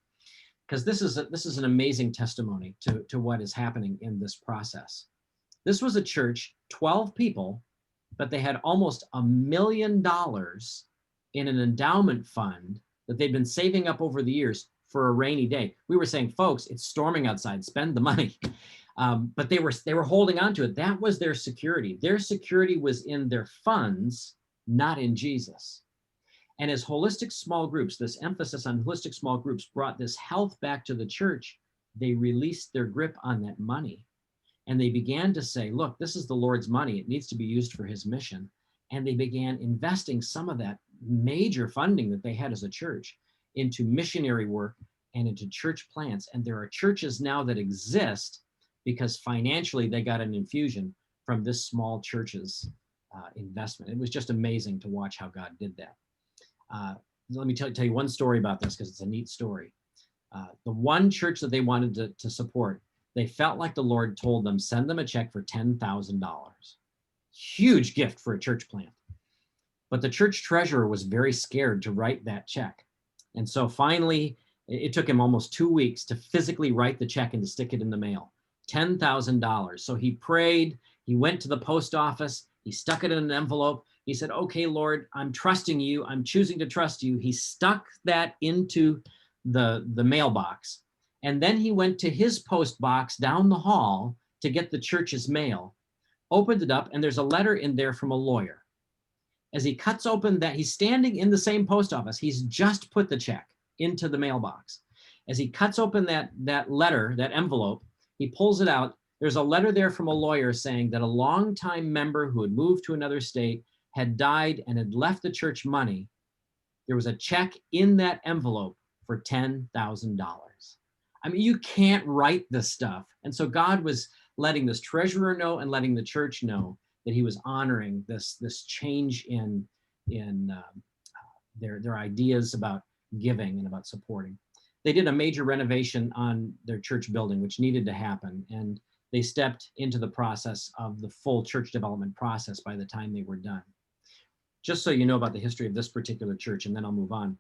because this is an amazing testimony to what is happening in this process. This was a church, 12 people, but they had almost $1 million in an endowment fund that they'd been saving up over the years for a rainy day. We were saying, folks, it's storming outside, spend the money. But they were holding on to it. That was their security. Their security was in their funds, not in Jesus. And as holistic small groups, this emphasis on holistic small groups brought this health back to the church, they released their grip on that money. And they began to say, look, this is the Lord's money. It needs to be used for his mission. And they began investing some of that major funding that they had as a church into missionary work and into church plants. And there are churches now that exist because financially they got an infusion from this small church's investment. It was just amazing to watch how God did that. Let me tell you one story about this, because it's a neat story. The one church that they wanted to support, they felt like the Lord told them, send them a check for $10,000. Huge gift for a church plant. But the church treasurer was very scared to write that check. And so finally, it took him almost 2 weeks to physically write the check and to stick it in the mail. $10,000. So he prayed, he went to the post office, he stuck it in an envelope. He said, okay, Lord, I'm trusting you. I'm choosing to trust you. He stuck that into the mailbox. And then he went to his post box down the hall to get the church's mail, opened it up, and there's a letter in there from a lawyer. As he cuts open that, he's standing in the same post office. He's just put the check into the mailbox. As he cuts open that letter, that envelope, he pulls it out. There's a letter there from a lawyer saying that a longtime member who had moved to another state had died and had left the church money. There was a check in that envelope for $10,000. I mean, you can't write this stuff. And so God was letting this treasurer know and letting the church know that he was honoring this change in their ideas about giving and about supporting. They did a major renovation on their church building, which needed to happen. And they stepped into the process of the full church development process by the time they were done. Just so you know about the history of this particular church, and then I'll move on.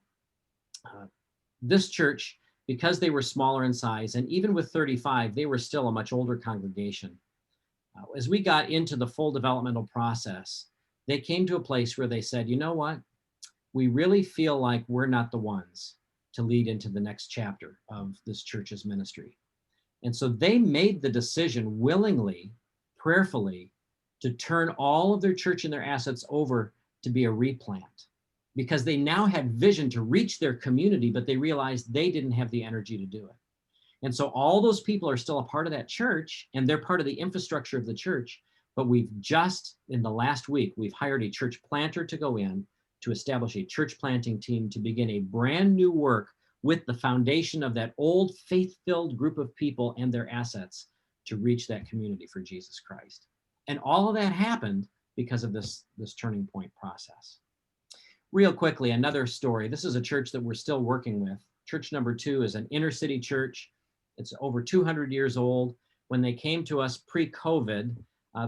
This church, because they were smaller in size, and even with 35, they were still a much older congregation. As we got into the full developmental process, they came to a place where they said, you know what? We really feel like we're not the ones to lead into the next chapter of this church's ministry. And so they made the decision willingly, prayerfully, to turn all of their church and their assets over to be a replant, because they now had vision to reach their community, but they realized they didn't have the energy to do it. And so all those people are still a part of that church, and they're part of the infrastructure of the church. But we've just, in the last week, we've hired a church planter to go in to establish a church planting team to begin a brand new work with the foundation of that old faith-filled group of people and their assets to reach that community for Jesus Christ. And all of that happened because of this turning point process. Real quickly, another story. This is a church that we're still working with. Church number 2 is an inner city church. It's over 200 years old. When they came to us pre-COVID,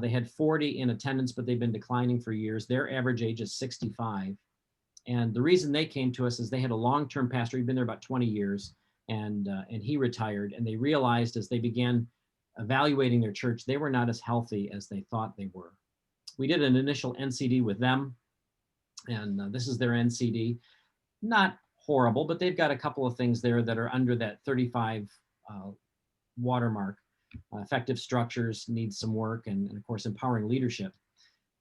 they had 40 in attendance, but they've been declining for years. Their average age is 65. And the reason they came to us is they had a long-term pastor. He'd been there about 20 years, and he retired. And they realized as they began evaluating their church, they were not as healthy as they thought they were. We did an initial NCD with them, and this is their NCD. Not horrible, but they've got a couple of things there that are under that 35 watermark. Effective structures needs some work, and of course, empowering leadership.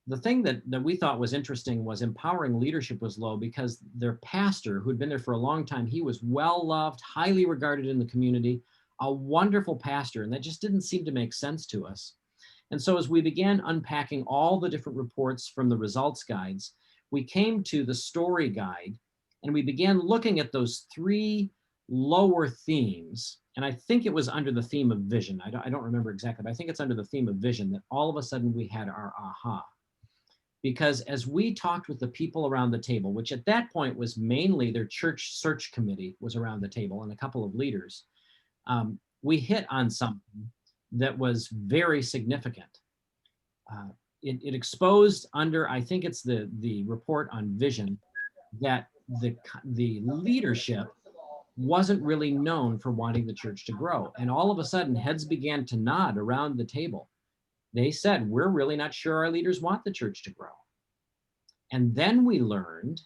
The thing that we thought was interesting was empowering leadership was low because their pastor, who'd been there for a long time, he was well-loved, highly regarded in the community, a wonderful pastor, and that just didn't seem to make sense to us. And so as we began unpacking all the different reports from the results guides, we came to the story guide, and we began looking at those 3 lower themes. And I think it was under the theme of vision. I don't remember exactly, but I think it's under the theme of vision that all of a sudden we had our aha. because as we talked with the people around the table, which at that point was mainly their church search committee was around the table and a couple of leaders, we hit on something that was very significant. It exposed under, I think it's the report on vision, that the leadership wasn't really known for wanting the church to grow. And all of a sudden, heads began to nod around the table. They said, we're really not sure our leaders want the church to grow. And then we learned,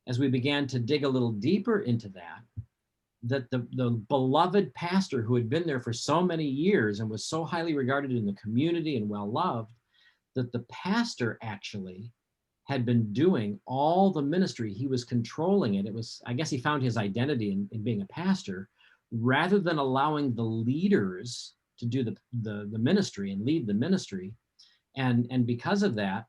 as we began to dig a little deeper into that, that the beloved pastor who had been there for so many years and was so highly regarded in the community and well-loved, that the pastor actually had been doing all the ministry. He was controlling it. It was, I guess he found his identity in being a pastor, rather than allowing the leaders to do the ministry and lead the ministry. And because of that,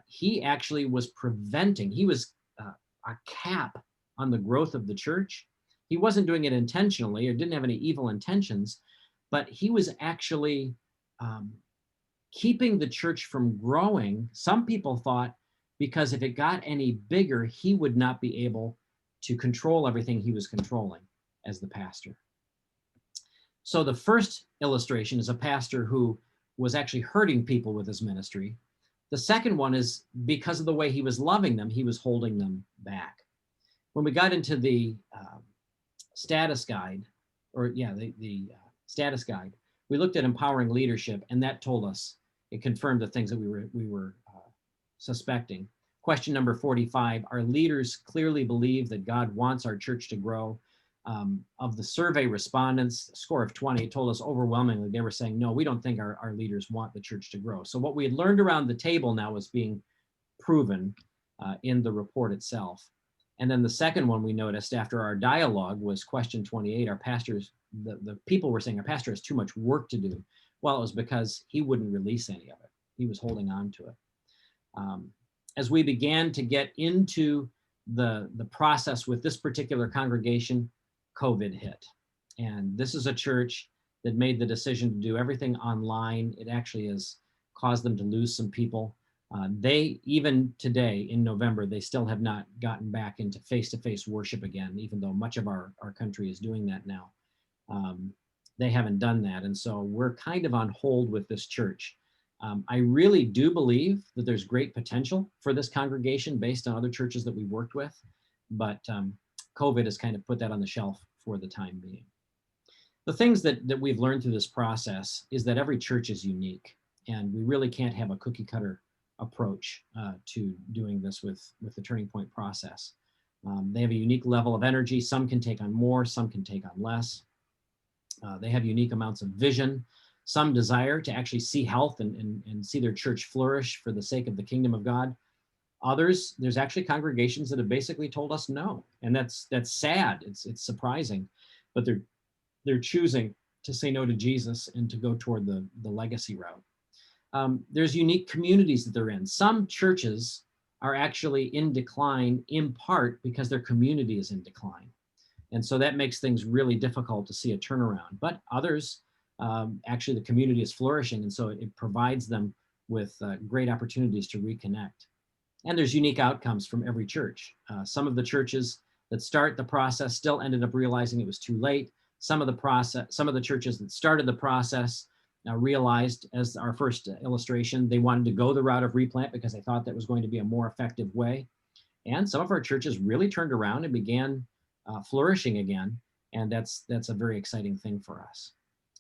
he actually was preventing, he was a cap on the growth of the church. He wasn't doing it intentionally or didn't have any evil intentions, but he was actually keeping the church from growing. Some people thought because if it got any bigger, he would not be able to control everything he was controlling as the pastor. So the first illustration is a pastor who was actually hurting people with his ministry. The second one is because of the way he was loving them, he was holding them back. When we got into the status guide, the status guide, we looked at empowering leadership, and that told us, it confirmed the things that we were suspecting. Question number 45, our leaders clearly believe that God wants our church to grow. Of the survey respondents, a score of 20, it told us overwhelmingly, they were saying, no, we don't think our leaders want the church to grow. So what we had learned around the table now was being proven in the report itself. And then the second one we noticed after our dialogue was question 28, our pastors, the people were saying our pastor has too much work to do. Well, it was because he wouldn't release any of it. He was holding on to it. As we began to get into the process with this particular congregation, COVID hit. And this is a church that made the decision to do everything online. It actually has caused them to lose some people. They, even today in November, they still have not gotten back into face-to-face worship again, even though much of our country is doing that now. They haven't done that. And so we're kind of on hold with this church. I really do believe that there's great potential for this congregation based on other churches that we worked with, but COVID has kind of put that on the shelf for the time being. The things that we've learned through this process is that every church is unique, and we really can't have a cookie cutter approach to doing this with the Turning Point process. They have a unique level of energy. Some can take on more, some can take on less. They have unique amounts of vision, some desire to actually see health and see their church flourish for the sake of the kingdom of God. Others, there's actually congregations that have basically told us no, and that's sad. It's surprising, but they're choosing to say no to Jesus and to go toward the legacy route. There's unique communities that they're in. Some churches are actually in decline in part because their community is in decline, and so that makes things really difficult to see a turnaround. But others, actually, the community is flourishing, and so it provides them with great opportunities to reconnect. And there's unique outcomes from every church. Some of the churches that start the process still ended up realizing it was too late. Some of the churches that started the process realized, as our first illustration, they wanted to go the route of replant because they thought that was going to be a more effective way. And some of our churches really turned around and began flourishing again. And that's a very exciting thing for us.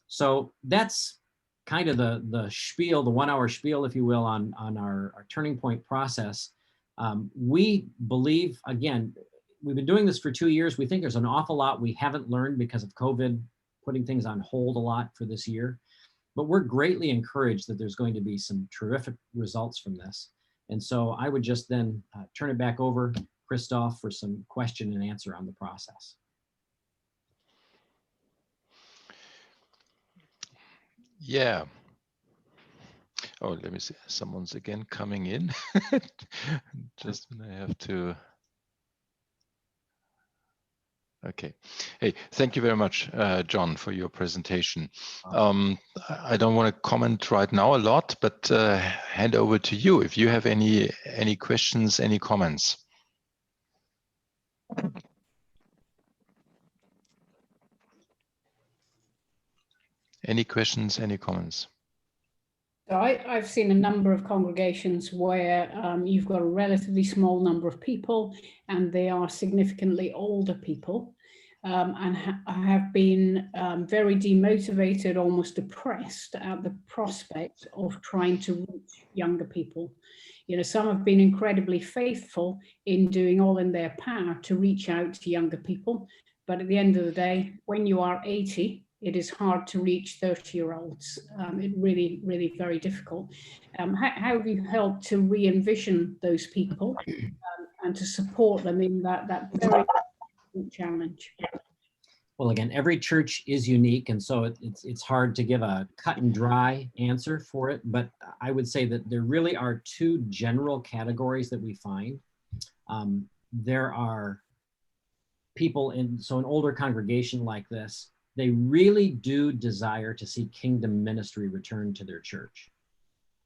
So that's kind of the spiel, the 1 hour spiel, if you will, on our Turning Point process. We believe, again, we've been doing this for 2 years. We think there's an awful lot we haven't learned because of COVID putting things on hold a lot for this year. But we're greatly encouraged that there's going to be some terrific results from this. And so I would just then turn it back over, Christoph, for some question and answer on the process. Yeah. Oh, let me see. Someone's again coming in. Just when I have to. Okay. Hey, thank you very much, John, for your presentation. I don't want to comment right now a lot, but hand over to you if you have any questions, any comments. Any questions, any comments? So I've seen a number of congregations where you've got a relatively small number of people and they are significantly older people, and have been very demotivated, almost depressed at the prospect of trying to reach younger people. You know, some have been incredibly faithful in doing all in their power to reach out to younger people. But at the end of the day, when you are 80, it is hard to reach 30-year-olds. It really, really very difficult. How have you helped to re-envision those people and to support them in that very difficult challenge? Well, again, every church is unique, and so it's hard to give a cut and dry answer for it. But I would say that there really are two general categories that we find. There are people in an older congregation like this, they really do desire to see kingdom ministry return to their church.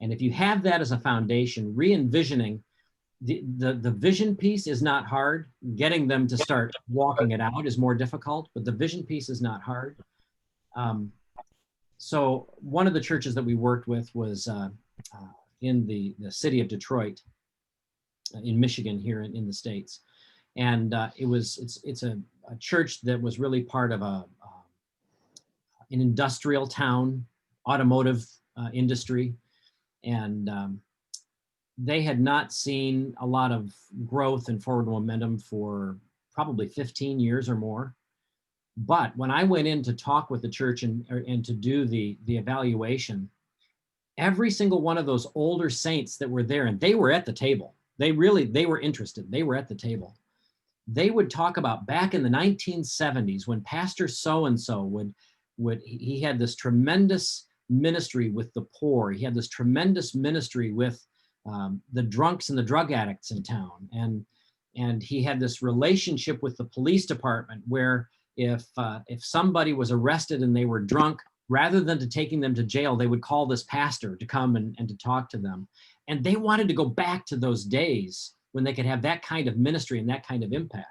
And if you have that as a foundation, re-envisioning the vision piece is not hard. Getting them to start walking it out is more difficult, but the vision piece is not hard. So one of the churches that we worked with was in the city of Detroit, in Michigan, here in the States. And it's a church that was really part of an industrial town, automotive industry. And they had not seen a lot of growth and forward momentum for probably 15 years or more. But when I went in to talk with the church and to do the evaluation, every single one of those older saints that were there, and they were at the table, they were interested, they were at the table. They would talk about back in the 1970s when Pastor so-and-so he had this tremendous ministry with the poor. He had this tremendous ministry with the drunks and the drug addicts in town. And he had this relationship with the police department where if somebody was arrested and they were drunk, rather than to taking them to jail, they would call this pastor to come and to talk to them. And they wanted to go back to those days when they could have that kind of ministry and that kind of impact.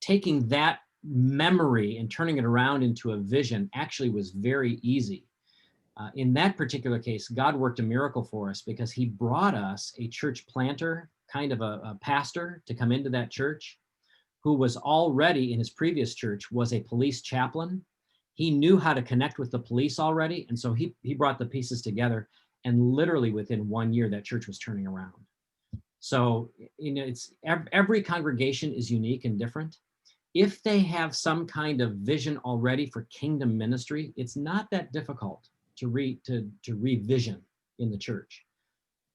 Taking that memory and turning it around into a vision actually was very easy. In that particular case, God worked a miracle for us because he brought us a church planter, kind of a pastor, to come into that church, who was already in his previous church was a police chaplain. He knew how to connect with the police already. And so he brought the pieces together, and literally within 1 year, that church was turning around. So, it's every congregation is unique and different. If they have some kind of vision already for kingdom ministry, it's not that difficult to revision in the church.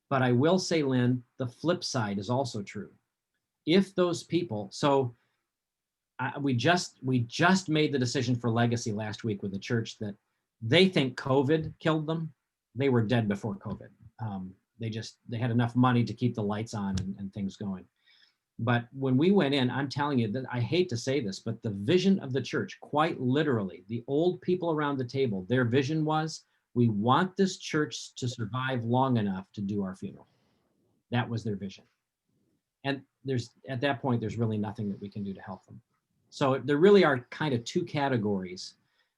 But I will say, Lynn, the flip side is also true. If those people, we just made the decision for Legacy last week with the church that they think COVID killed them. They were dead before COVID. They had enough money to keep the lights on and things going. But when we went in, I'm telling you that I hate to say this, but the vision of the church, quite literally, the old people around the table, their vision was, we want this church to survive long enough to do our funeral. That was their vision. And at that point, there's really nothing that we can do to help them. So there really are kind of two categories.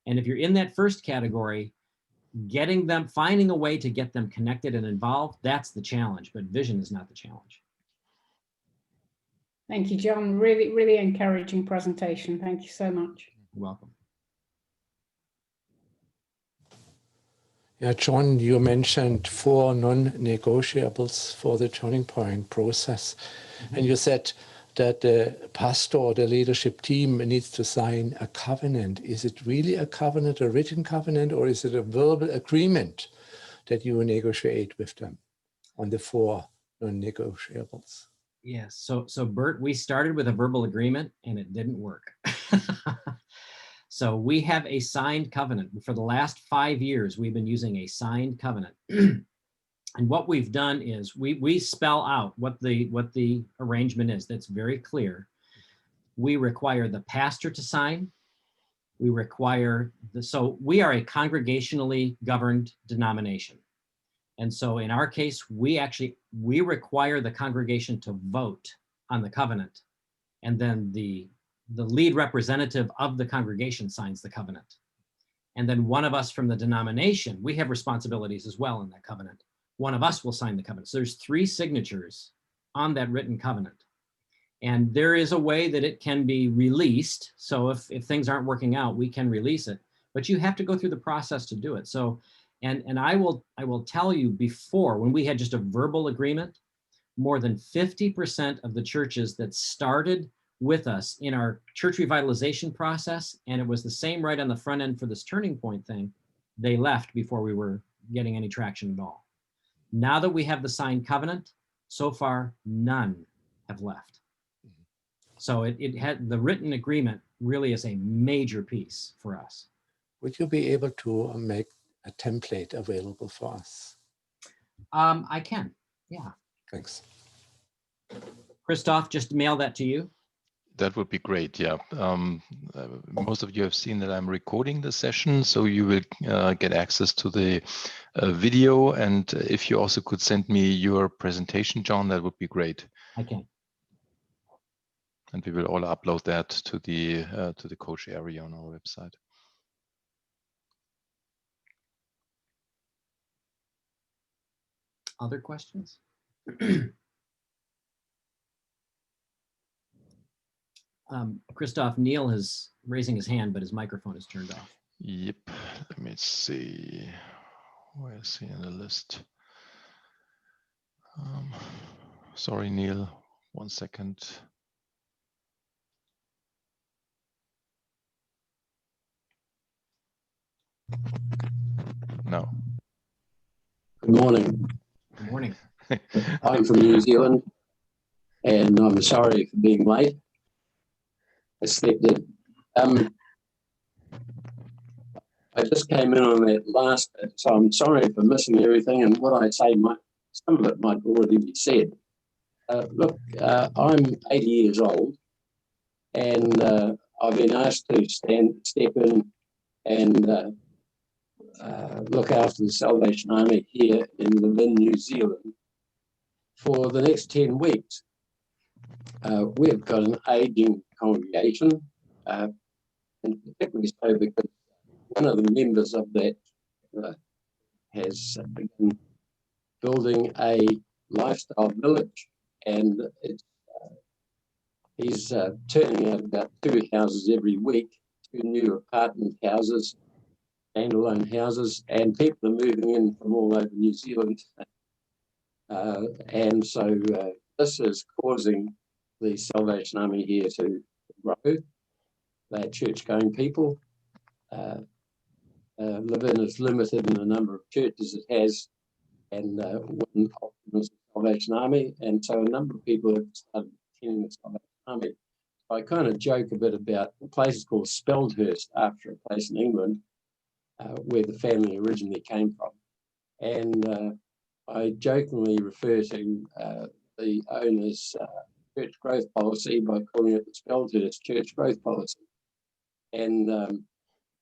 And if you're in that first category, finding a way to get them connected and involved, that's the challenge, but vision is not the challenge. Thank you, John. Really, really encouraging presentation. Thank you so much. You're welcome. Yeah, John, you mentioned 4 non-negotiables for the turning point process. Mm-hmm. And you said that the pastor or the leadership team needs to sign a covenant. Is it really a covenant, a written covenant, or is it a verbal agreement that you negotiate with them on the 4 non-negotiables? Yes. So Bert, we started with a verbal agreement and it didn't work. So we have a signed covenant. For the last 5 years, we've been using a signed covenant. And what we've done is we spell out what the arrangement is. That's very clear. we require the pastor to sign. We require so we are a congregationally governed denomination. And so in our case, we require the congregation to vote on the covenant. And then the lead representative of the congregation signs the covenant. And then one of us from the denomination, we have responsibilities as well in that covenant. One of us will sign the covenant. So there's 3 signatures on that written covenant. And there is a way that it can be released. So if things aren't working out, we can release it, but you have to go through the process to do it. So, and I will tell you, before, when we had just a verbal agreement, more than 50% of the churches that started with us in our church revitalization process, and it was the same right on the front end for this turning point thing, they left before we were getting any traction at all. Now that we have the signed covenant, so far, none have left. So it had the written agreement really is a major piece for us. Would you be able to make a template available for us? I can, yeah. Thanks. Christoph, just mail that to you. That would be great, yeah. Most of you have seen that I'm recording the session, so you will get access to the video. And if you also could send me your presentation, John, that would be great. I can. And we will all upload that to the coach area on our website. Other questions? Christoph, Neil is raising his hand, but his microphone is turned off. Yep, let me see. Where is he in the list? Sorry, Neil, 1 second. No. Good morning. Good morning. I'm from New Zealand, and I'm sorry for being late. I slept in. I just came in on that last bit, so I'm sorry for missing everything, and what I say some of it might already be said. Look, I'm 80 years old, and I've been asked to step in and look after the Salvation Army here in Levin, New Zealand for the next 10 weeks. We've got an aging congregation, and particularly so because one of the members of that has begun building a lifestyle village, and he's turning out about 2 houses every week, 2 new apartment houses, standalone houses, and people are moving in from all over New Zealand. And so this is causing the Salvation Army here to grow. They're church-going people. Levin is limited in the number of churches it has, and one option is the Salvation Army, and so a number of people have started attending the Salvation Army. I kind of joke a bit about the place is called Speldhurst, after a place in England where the family originally came from. And I jokingly refer to the owner's church growth policy by calling it the Speldhurst Church Growth Policy. And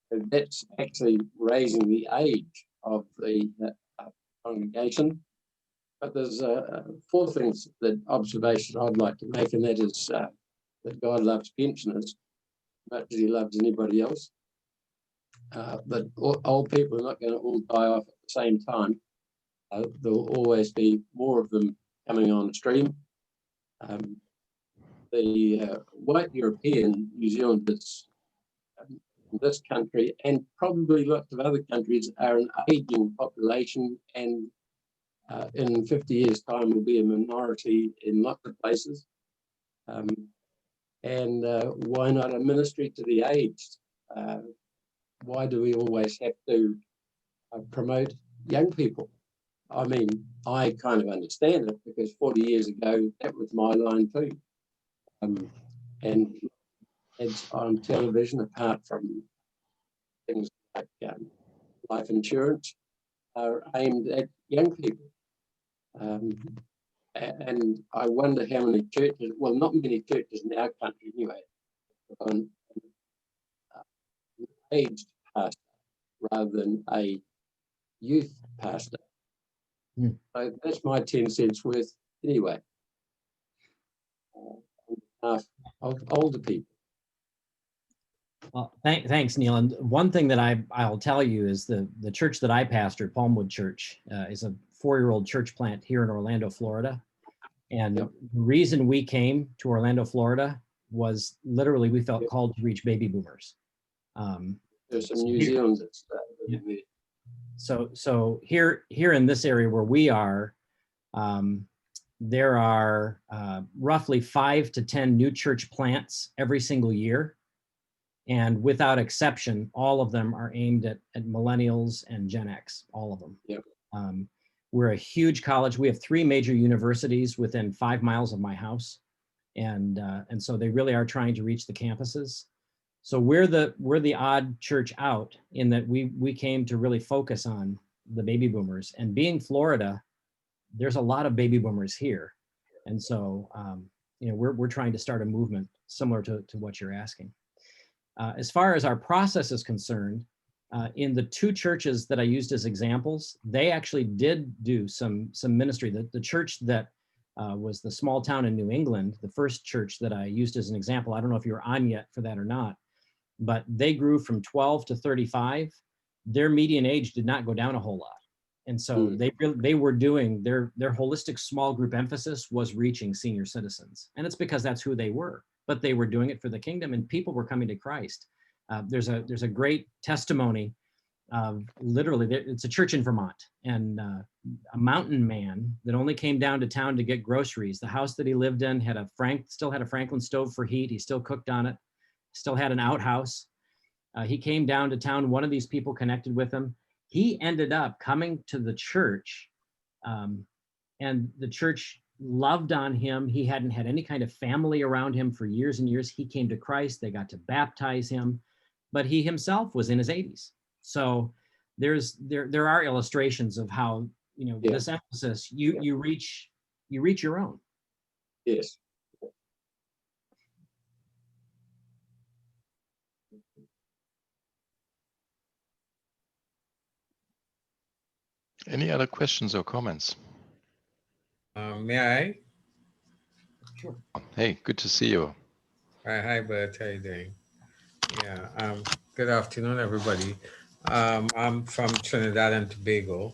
that's actually raising the age of the congregation. But there's 4 things, that observation I'd like to make, and that is that God loves pensioners as much as he loves anybody else. But old people are not going to all die off at the same time. There will always be more of them coming on stream. The white European New Zealanders in this country, and probably lots of other countries, are an aging population, and in 50 years' time will be a minority in lots of places. And why not a ministry to the aged? Why do we always have to promote young people? I mean, I kind of understand it, because 40 years ago, that was my line too. And ads on television, apart from things like life insurance, are aimed at young people. And I wonder how many churches, well, not many churches in our country anyway, an aged pastor rather than a youth pastor. So that's my 10 cents worth anyway. On behalf of older people. Well, thanks, Neil. And one thing that I'll tell you is the church that I pastor, Palmwood Church, is a 4-year-old church plant here in Orlando, Florida. And Yep. the reason we came to Orlando, Florida was literally we felt called to reach baby boomers. There's some New Zealanders that started there. So here in this area where we are, there are roughly 5 to 10 new church plants every single year. And without exception, all of them are aimed at millennials and Gen X, all of them. Yep. We're a huge college. We have 3 major universities within 5 miles of my house. And so they really are trying to reach the campuses. So we're the odd church out in that we came to really focus on the baby boomers. And being Florida, there's a lot of baby boomers here. And so, we're trying to start a movement similar to what you're asking. As far as our process is concerned, in the 2 churches that I used as examples, they actually did do some ministry. The church that was the small town in New England, the first church that I used as an example, I don't know if you were on yet for that or not, but they grew from 12 to 35. Their median age did not go down a whole lot. And so they were doing their holistic small group emphasis was reaching senior citizens. And it's because that's who they were, but they were doing it for the kingdom and people were coming to Christ. There's a great testimony of literally, it's a church in Vermont, and a mountain man that only came down to town to get groceries. The house that he lived in had still had a Franklin stove for heat. He still cooked on it, still had an outhouse. He came down to town. One of these people connected with him. He ended up coming to the church, and the church loved on him. He hadn't had any kind of family around him for years and years. He came to Christ. They got to baptize him, but he himself was in his 80s. So there are illustrations of how, this emphasis, you reach your own. Yes. Any other questions or comments? May I? Sure. Hey, good to see you. Hi, Bert. How you doing? Yeah. Good afternoon, everybody. I'm from Trinidad and Tobago,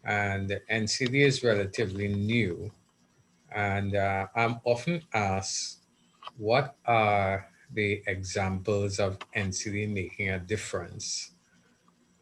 and NCD is relatively new. And I'm often asked, what are the examples of NCD making a difference?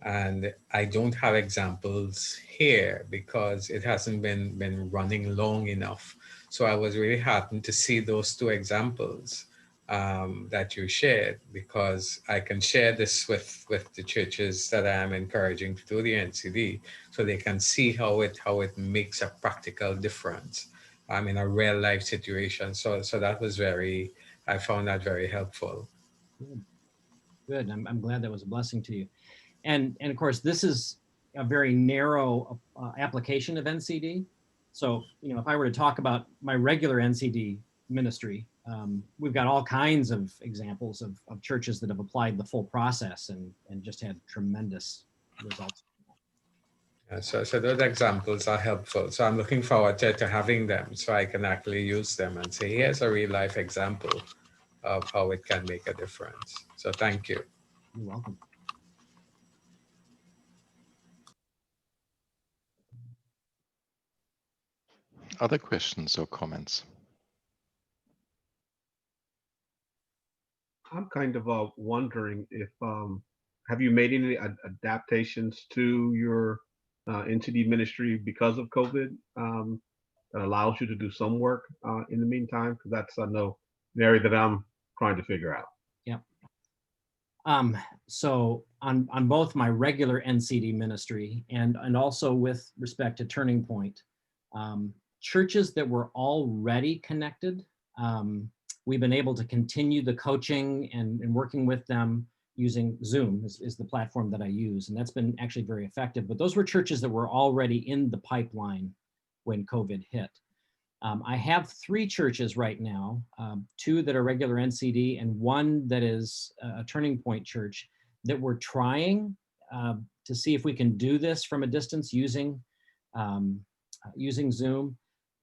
And I don't have examples here because it hasn't been running long enough. So I was really heartened to see those 2 examples that you shared, because I can share this with the churches that I am encouraging to do the NCD, so they can see how it makes a practical difference in a real life situation. So that was I found that very helpful. Good. I'm glad that was a blessing to you. And of course, this is a very narrow application of NCD. So, if I were to talk about my regular NCD ministry, we've got all kinds of examples of churches that have applied the full process and just had tremendous results. So those examples are helpful. So I'm looking forward to having them so I can actually use them and say, here's a real life example of how it can make a difference. So thank you. You're welcome. Other questions or comments? I'm kind of wondering if, have you made any adaptations to your NCD ministry because of COVID that allows you to do some work in the meantime? Because that's, I know, an area that I'm trying to figure out. Yeah. So on both my regular NCD ministry and also with respect to Turning Point, churches that were already connected, we've been able to continue the coaching and working with them using Zoom is the platform that I use. And that's been actually very effective. But those were churches that were already in the pipeline when COVID hit. I have 3 churches right now, 2 that are regular NCD and 1 that is a Turning Point church that we're trying to see if we can do this from a distance using Zoom.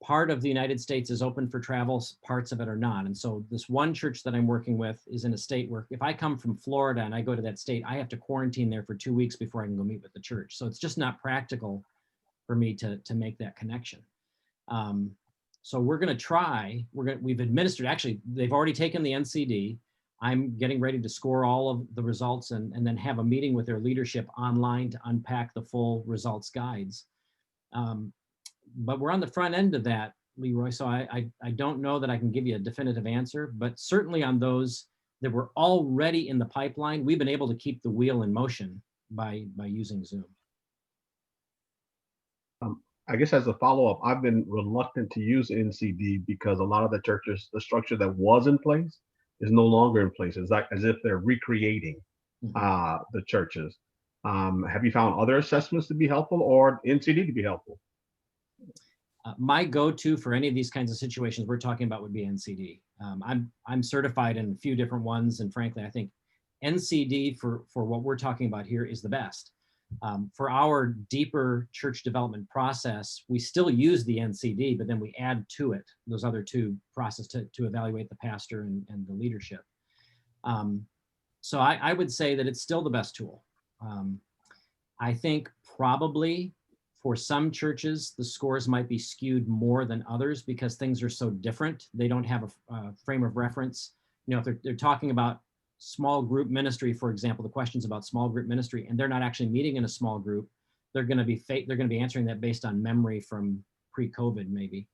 Part of the United States is open for travel, parts of it are not. And so this one church that I'm working with is in a state where if I come from Florida and I go to that state, I have to quarantine there for 2 weeks before I can go meet with the church. So it's just not practical for me to make that connection. So we're going to try, we've administered, actually, they've already taken the NCD. I'm getting ready to score all of the results and then have a meeting with their leadership online to unpack the full results guides. But we're on the front end of that, Leroy, so I don't know that I can give you a definitive answer, but certainly on those that were already in the pipeline, we've been able to keep the wheel in motion by using Zoom. I guess as a follow-up, I've been reluctant to use NCD because a lot of the churches, the structure that was in place is no longer in place. It's like as if they're recreating the churches. Have you found other assessments to be helpful or NCD to be helpful? My go-to for any of these kinds of situations we're talking about would be NCD. I'm certified in a few different ones, and frankly, I think NCD for what we're talking about here is the best. For our deeper church development process, we still use the NCD, but then we add to it those other 2 processes to evaluate the pastor and the leadership. So I would say that it's still the best tool. I think probably for some churches, the scores might be skewed more than others because things are so different. They don't have a frame of reference. You know, if they're talking about small group ministry, for example, the questions about small group ministry, and they're not actually meeting in a small group, they're going to be answering that based on memory from pre-COVID, maybe.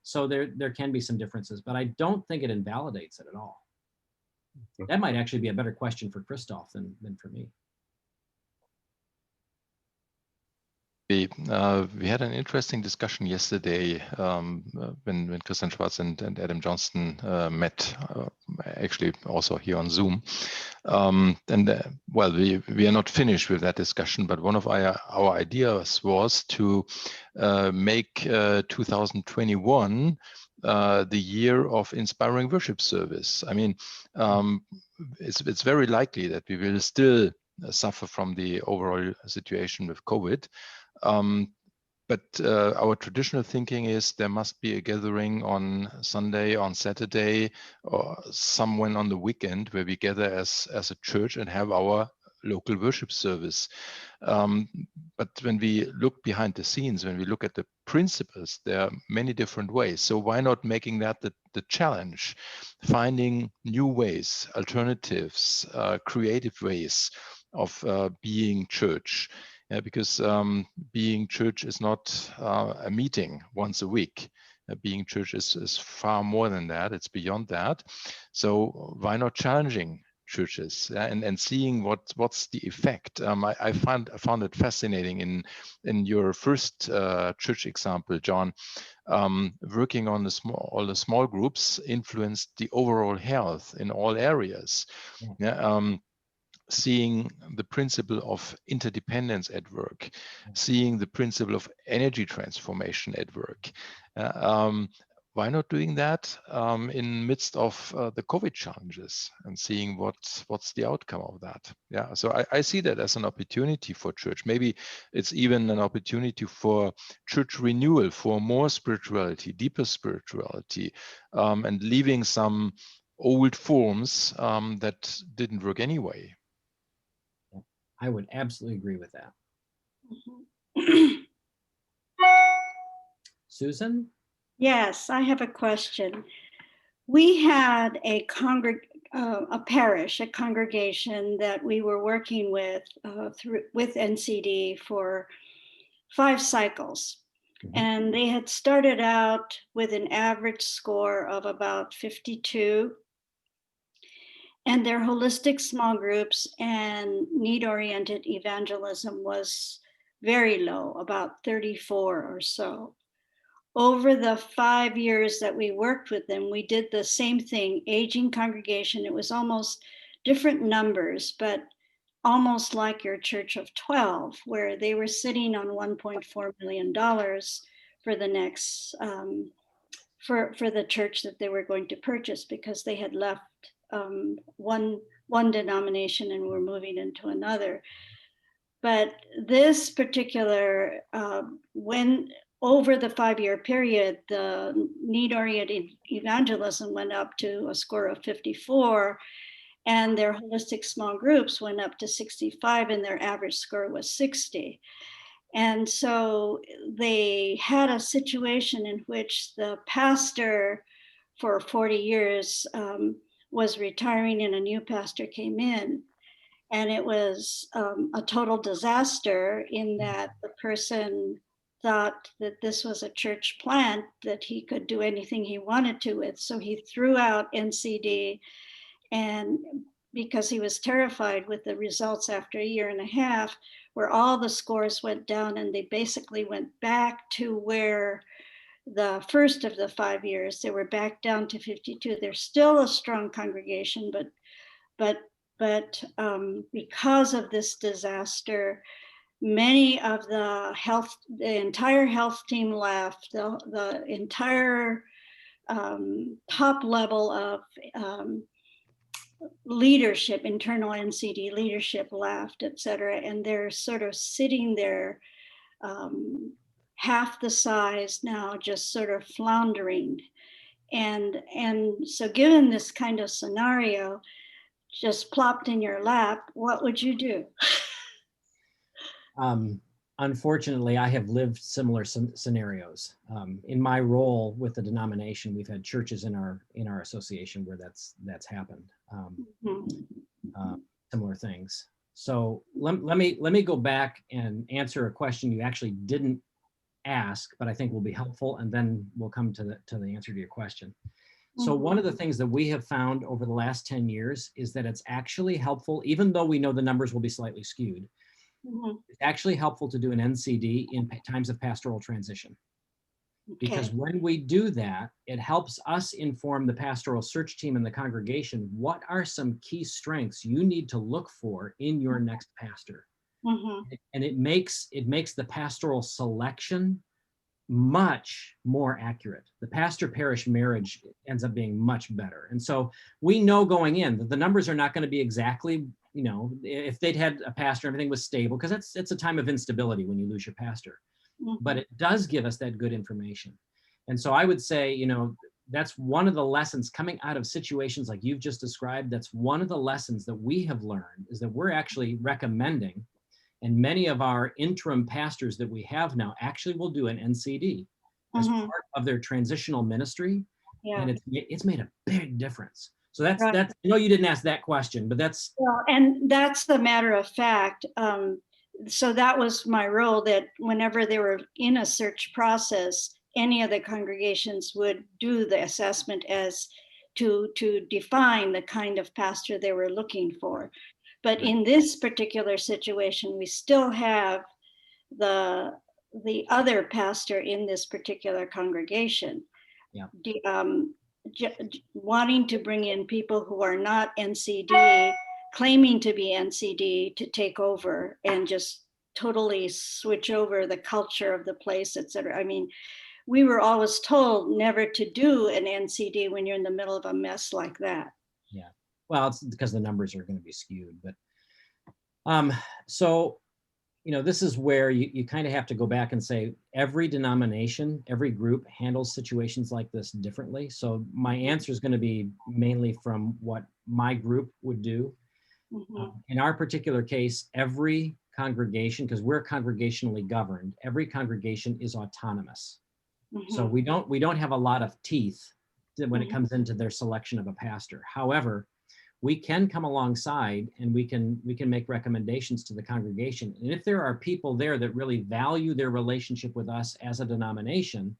So there can be some differences, but I don't think it invalidates it at all. That might actually be a better question for Christoph than for me. We had an interesting discussion yesterday when Christian Schwarz and Adam Johnston met, actually also here on Zoom. Well, we are not finished with that discussion, but one of our ideas was to make 2021 the year of inspiring worship service. I mean, it's very likely that we will still suffer from the overall situation with COVID. But our traditional thinking is there must be a gathering on Sunday, on Saturday, or somewhere on the weekend where we gather as a church and have our local worship service. But when we look behind the scenes, when we look at the principles, there are many different ways. So why not making that the challenge, finding new ways, alternatives, creative ways of being church? Yeah, because being church is not a meeting once a week. Being church is far more than that. It's beyond that. So why not challenging churches and seeing what's the effect? I found it fascinating in your first church example, John. Working on all the small groups influenced the overall health in all areas. Yeah. Seeing the principle of interdependence at work, seeing the principle of energy transformation at work. Why not doing that in midst of the COVID challenges and seeing what's the outcome of that? Yeah, so I see that as an opportunity for church. Maybe it's even an opportunity for church renewal, for more spirituality, deeper spirituality, and leaving some old forms that didn't work anyway. I would absolutely agree with that. Susan? Yes, I have a question. We had a parish, a congregation that we were working with with NCD for 5 cycles. And they had started out with an average score of about 52. And their holistic small groups and need-oriented evangelism was very low, about 34 or so. Over the 5 years that we worked with them, we did the same thing, aging congregation. It was almost different numbers, but almost like your church of 12, where they were sitting on $1.4 million for the next for the church that they were going to purchase, because they had left one denomination and were moving into another. But this particular, when over the 5-year period, the need-oriented evangelism went up to a score of 54, and their holistic small groups went up to 65, and their average score was 60. And so they had a situation in which the pastor for 40 years was retiring, and a new pastor came in. And it was a total disaster in that the person thought that this was a church plant that he could do anything he wanted to with. So he threw out NCD, and because he was terrified with the results after a year and a half, where all the scores went down, and they basically went back to where the first of the 5 years, they were back down to 52. They're still a strong congregation, but because of this disaster, many of the entire health team left, the entire top level of leadership, internal NCD leadership left, et cetera. And they're sort of sitting there half the size now, just sort of floundering. And so given this kind of scenario, just plopped in your lap, what would you do? Unfortunately, I have lived similar scenarios. In my role with the denomination, we've had churches in our association where that's happened. Similar things. So let me go back and answer a question you actually didn't ask, but I think will be helpful, and then we'll come to the answer to your question. So one of the things that we have found over the last 10 years is that it's actually helpful, even though we know the numbers will be slightly skewed, it's actually helpful to do an NCD in times of pastoral transition. Because when we do that, it helps us inform the pastoral search team and the congregation what are some key strengths you need to look for in your next pastor. And it makes the pastoral selection much more accurate. The pastor-parish marriage ends up being much better. And so we know going in that the numbers are not going to be exactly, you know, if they'd had a pastor, everything was stable, because it's a time of instability when you lose your pastor. But it does give us that good information. And so I would say, you know, that's one of the lessons coming out of situations like you've just described. That's one of the lessons that we have learned, is that we're actually recommending, and many of our interim pastors that we have now actually will do an NCD as part of their transitional ministry. And it's made a big difference. So that's, I know you didn't ask that question, but that's. Well, and that's the matter of fact. So that was my role, that whenever they were in a search process, any of the congregations would do the assessment as to define the kind of pastor they were looking for. But in this particular situation, we still have the other pastor in this particular congregation wanting to bring in people who are not NCD, claiming to be NCD, to take over and just totally switch over the culture of the place, et cetera. I mean, we were always told never to do an NCD when you're in the middle of a mess like that. Yeah, well, it's because the numbers are going to be skewed. But so, you know, this is where you kind of have to go back and say every denomination, every group handles situations like this differently. So my answer is going to be mainly from what my group would do. In our particular case, every congregation, because we're congregationally governed, every congregation is autonomous. So we don't have a lot of teeth when it comes into their selection of a pastor. However, we can come alongside and we can make recommendations to the congregation. And if there are people there that really value their relationship with us as a denomination,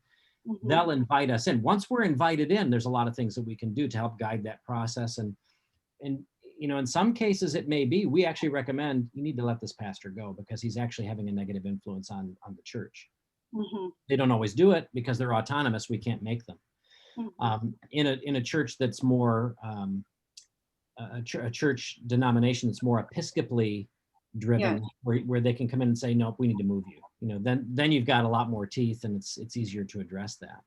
they'll invite us in. Once we're invited in, there's a lot of things that we can do to help guide that process. And you know, in some cases it may be, we actually recommend you need to let this pastor go because he's actually having a negative influence on the church. They don't always do it because they're autonomous. We can't make them. In a church that's more, a church denomination that's more episcopally driven, where they can come in and say, nope, we need to move you. You know, then you've got a lot more teeth, and it's easier to address that.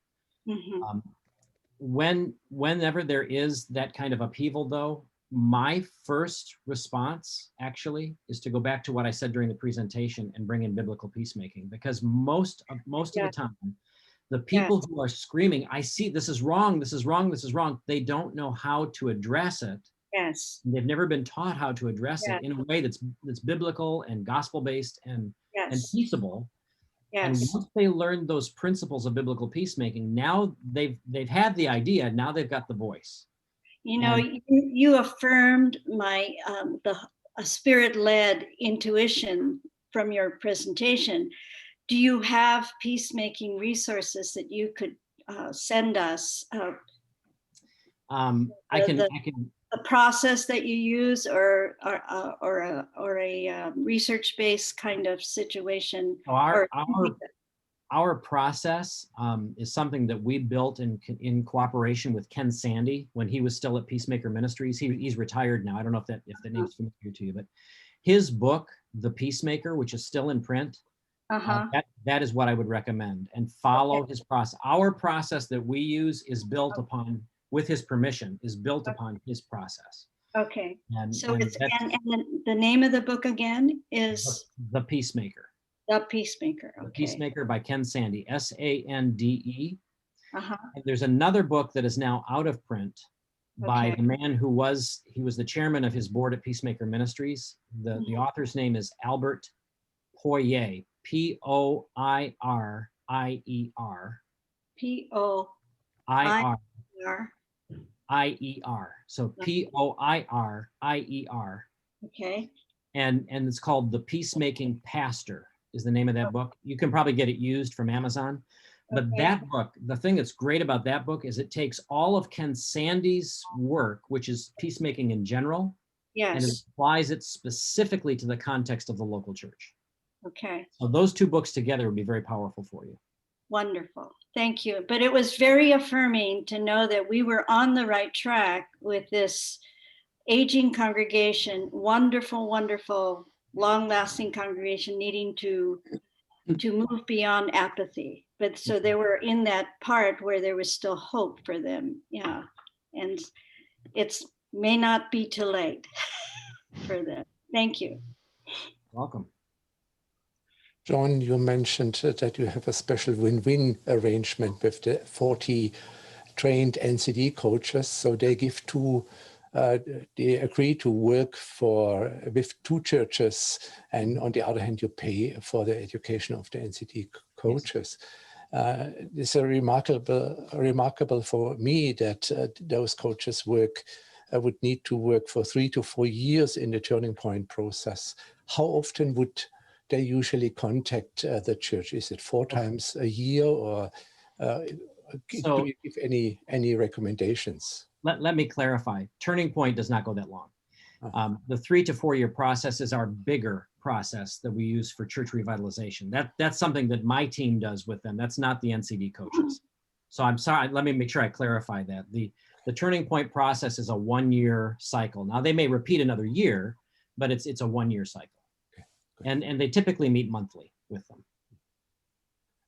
Whenever there is that kind of upheaval, though, my first response actually is to go back to what I said during the presentation and bring in biblical peacemaking, because most of the time, the people who are screaming, I see, this is wrong, this is wrong, this is wrong, they don't know how to address it. Yes. They've never been taught how to address it in a way that's biblical and gospel-based and peaceable. And once they learn those principles of biblical peacemaking, now they've had the idea, now they've got the voice. You know, you affirmed my a spirit-led intuition from your presentation. Do you have peacemaking resources that you could send us? I can. The process that you use, or a research-based kind of situation. So our process is something that we built in cooperation with Ken Sandy when he was still at Peacemaker Ministries. He's retired now. I don't know if that name's familiar to you, but his book, The Peacemaker, which is still in print, that is what I would recommend, and follow his process. Our process that we use is built upon, with his permission, is built upon his process. Okay. And the name of the book again is The Peacemaker. The Peacemaker. Okay. The Peacemaker by Ken Sandy, Sande. And there's another book that is now out of print by the man he was the chairman of his board at Peacemaker Ministries. The author's name is Albert Poirier, Poirier. Poirier. So Poirier. Okay. And it's called The Peacemaking Pastor is the name of that book. You can probably get it used from Amazon. But that book, the thing that's great about that book is it takes all of Ken Sandy's work, which is peacemaking in general, and it applies it specifically to the context of the local church. Okay. So those two books together would be very powerful for you. Wonderful. Thank you. But it was very affirming to know that we were on the right track with this aging congregation, wonderful, wonderful, long-lasting congregation needing to move beyond apathy. But so they were in that part where there was still hope for them. Yeah. And it's may not be too late for them. Thank you. Welcome. John, you mentioned that you have a special win-win arrangement with the 40 trained NCD coaches. So they give they agree to work with two churches, and on the other hand, you pay for the education of the NCD coaches. It's remarkable for me that those coaches would need to work for 3 to 4 years in the turning point process. How often would they usually contact the church? Is it 4 times a year, or do you give any recommendations? Let me clarify. Turning Point does not go that long. The 3 to 4 year process is our bigger process that we use for church revitalization. That's something that my team does with them. That's not the NCD coaches. So I'm sorry, let me make sure I clarify that. The Turning Point process is a 1 year cycle. Now they may repeat another year, but it's a 1 year cycle. Okay. And they typically meet monthly with them.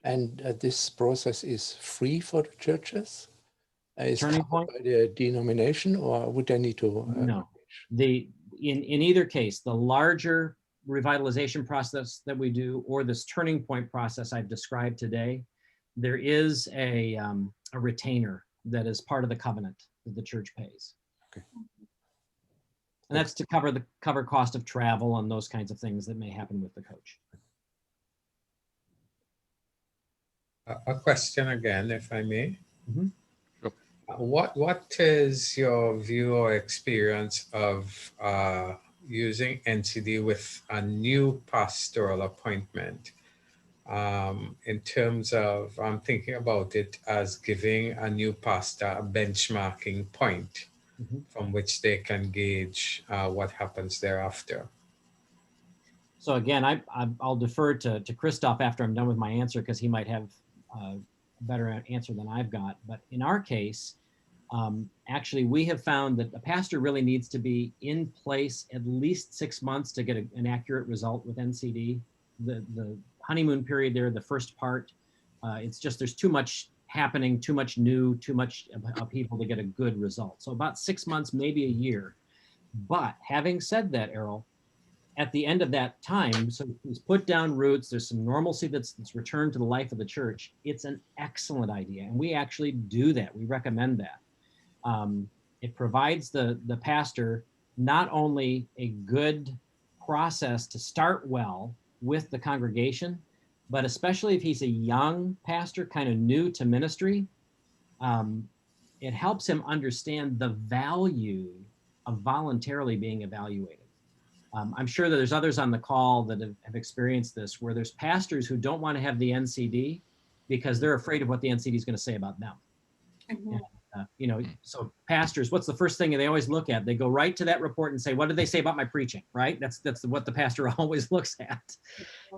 And this process is free for the churches? Is Turning Point by the denomination, or would they need to? No. In either case, the larger revitalization process that we do, or this Turning Point process I've described today, there is a retainer that is part of the covenant that the church pays. Okay. And that's to cover cost of travel and those kinds of things that may happen with the coach. A question again, if I may. Mm-hmm. What is your view or experience of using NCD with a new pastoral appointment? In terms of, I'm thinking about it as giving a new pastor a benchmarking point from which they can gauge what happens thereafter. So again, I'll defer to Christoph after I'm done with my answer, because he might have a better answer than I've got. But in our case, Actually, we have found that a pastor really needs to be in place at least 6 months to get an accurate result with NCD. The honeymoon period there, the first part, it's just there's too much happening, too much new, too much people to get a good result. So about 6 months, maybe a year. But having said that, Errol, at the end of that time, so he's put down roots, there's some normalcy that's returned to the life of the church. It's an excellent idea. And we actually do that. We recommend that. It provides the pastor not only a good process to start well with the congregation, but especially if he's a young pastor, kind of new to ministry, it helps him understand the value of voluntarily being evaluated. I'm sure that there's others on the call that have experienced this, where there's pastors who don't want to have the NCD because they're afraid of what the NCD is going to say about them. Mhm. And, so pastors, what's the first thing they always look at? They go right to that report and say, what did they say about my preaching, right? That's what the pastor always looks at.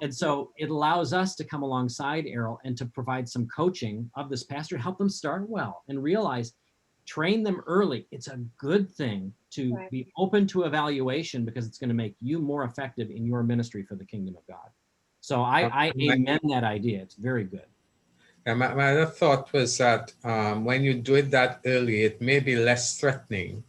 And so it allows us to come alongside Errol and to provide some coaching of this pastor, help them start well and realize, train them early. It's a good thing to be open to evaluation because it's going to make you more effective in your ministry for the kingdom of God. So I amen that idea. It's very good. And my other thought was that when you do it that early, it may be less threatening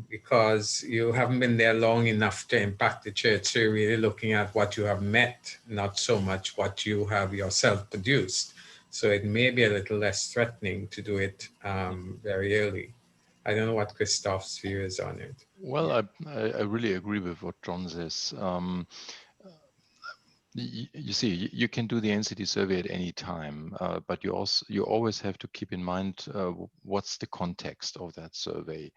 because you haven't been there long enough to impact the church. So you're really looking at what you have met, not so much what you have yourself produced. So it may be a little less threatening to do it very early. I don't know what Christophe's view is on it. Well, I really agree with what John says. You see, you can do the NCD survey at any time, but you always have to keep in mind what's the context of that survey,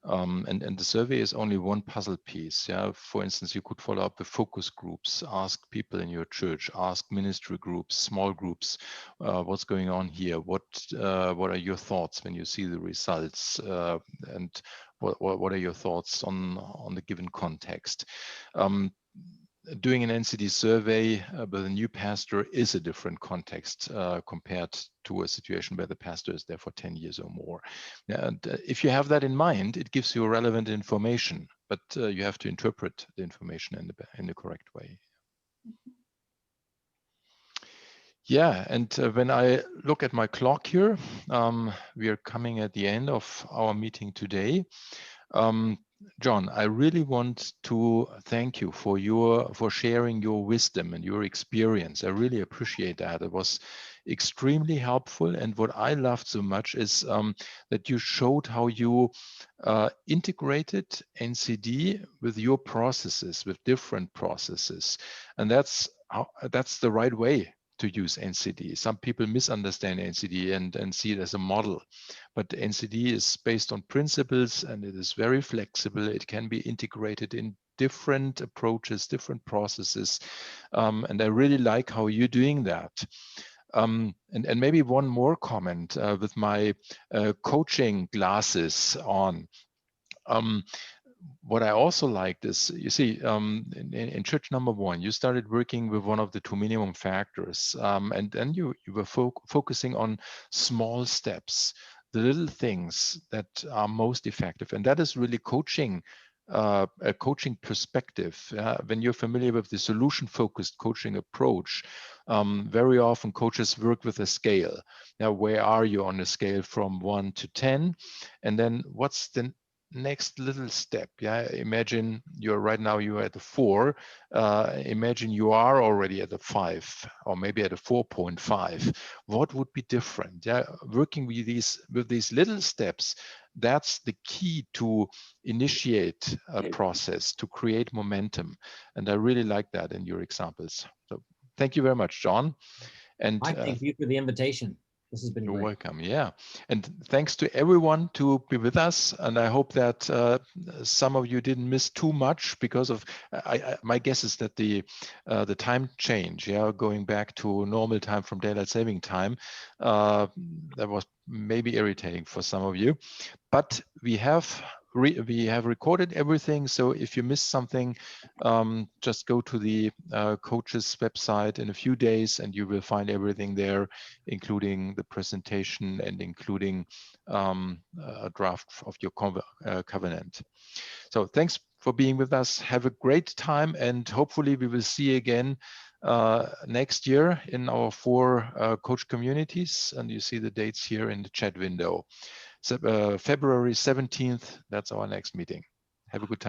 and the survey is only one puzzle piece. Yeah, for instance, you could follow up with focus groups, ask people in your church, ask ministry groups, small groups, what's going on here, what are your thoughts when you see the results, and what are your thoughts on the given context. Doing an NCD survey with a new pastor is a different context compared to a situation where the pastor is there for 10 years or more. And if you have that in mind, it gives you relevant information, but you have to interpret the information in the correct way. Yeah, and when I look at my clock here, we are coming at the end of our meeting today. John, I really want to thank you for sharing your wisdom and your experience. I really appreciate that. It was extremely helpful. And what I loved so much is that you showed how you integrated NCD with your processes, with different processes. And that's the right way to use NCD. Some people misunderstand NCD and see it as a model, but NCD is based on principles and it is very flexible. It can be integrated in different approaches, different processes, and I really like how you're doing that. And maybe one more comment with my coaching glasses on. What I also liked is, you see, in church number one, you started working with one of the 2 minimum factors, and then you were focusing on small steps, the little things that are most effective, and that is really coaching, a coaching perspective. When you're familiar with the solution-focused coaching approach, very often coaches work with a scale. Now, where are you on a scale from 1 to 10? And then what's the next little step? Yeah, imagine you're at a 4. Imagine you are already at a 5 or maybe at a 4.5. What would be different? Yeah, working with these little steps, that's the key to initiate a process, to create momentum. And I really like that in your examples. So thank you very much, John. And I thank you for the invitation. This has been You're great. welcome. Yeah. And thanks to everyone to be with us. And I hope that some of you didn't miss too much because of, my guess is that the time change, going back to normal time from daylight saving time, that was maybe irritating for some of you. But we have we have recorded everything. So if you missed something, just go to the coaches website in a few days and you will find everything there, including the presentation and including a draft of your covenant. So thanks for being with us. Have a great time, and hopefully we will see you again next year in our 4 coach communities. And you see the dates here in the chat window. So, February 17th, that's our next meeting. Have a good time.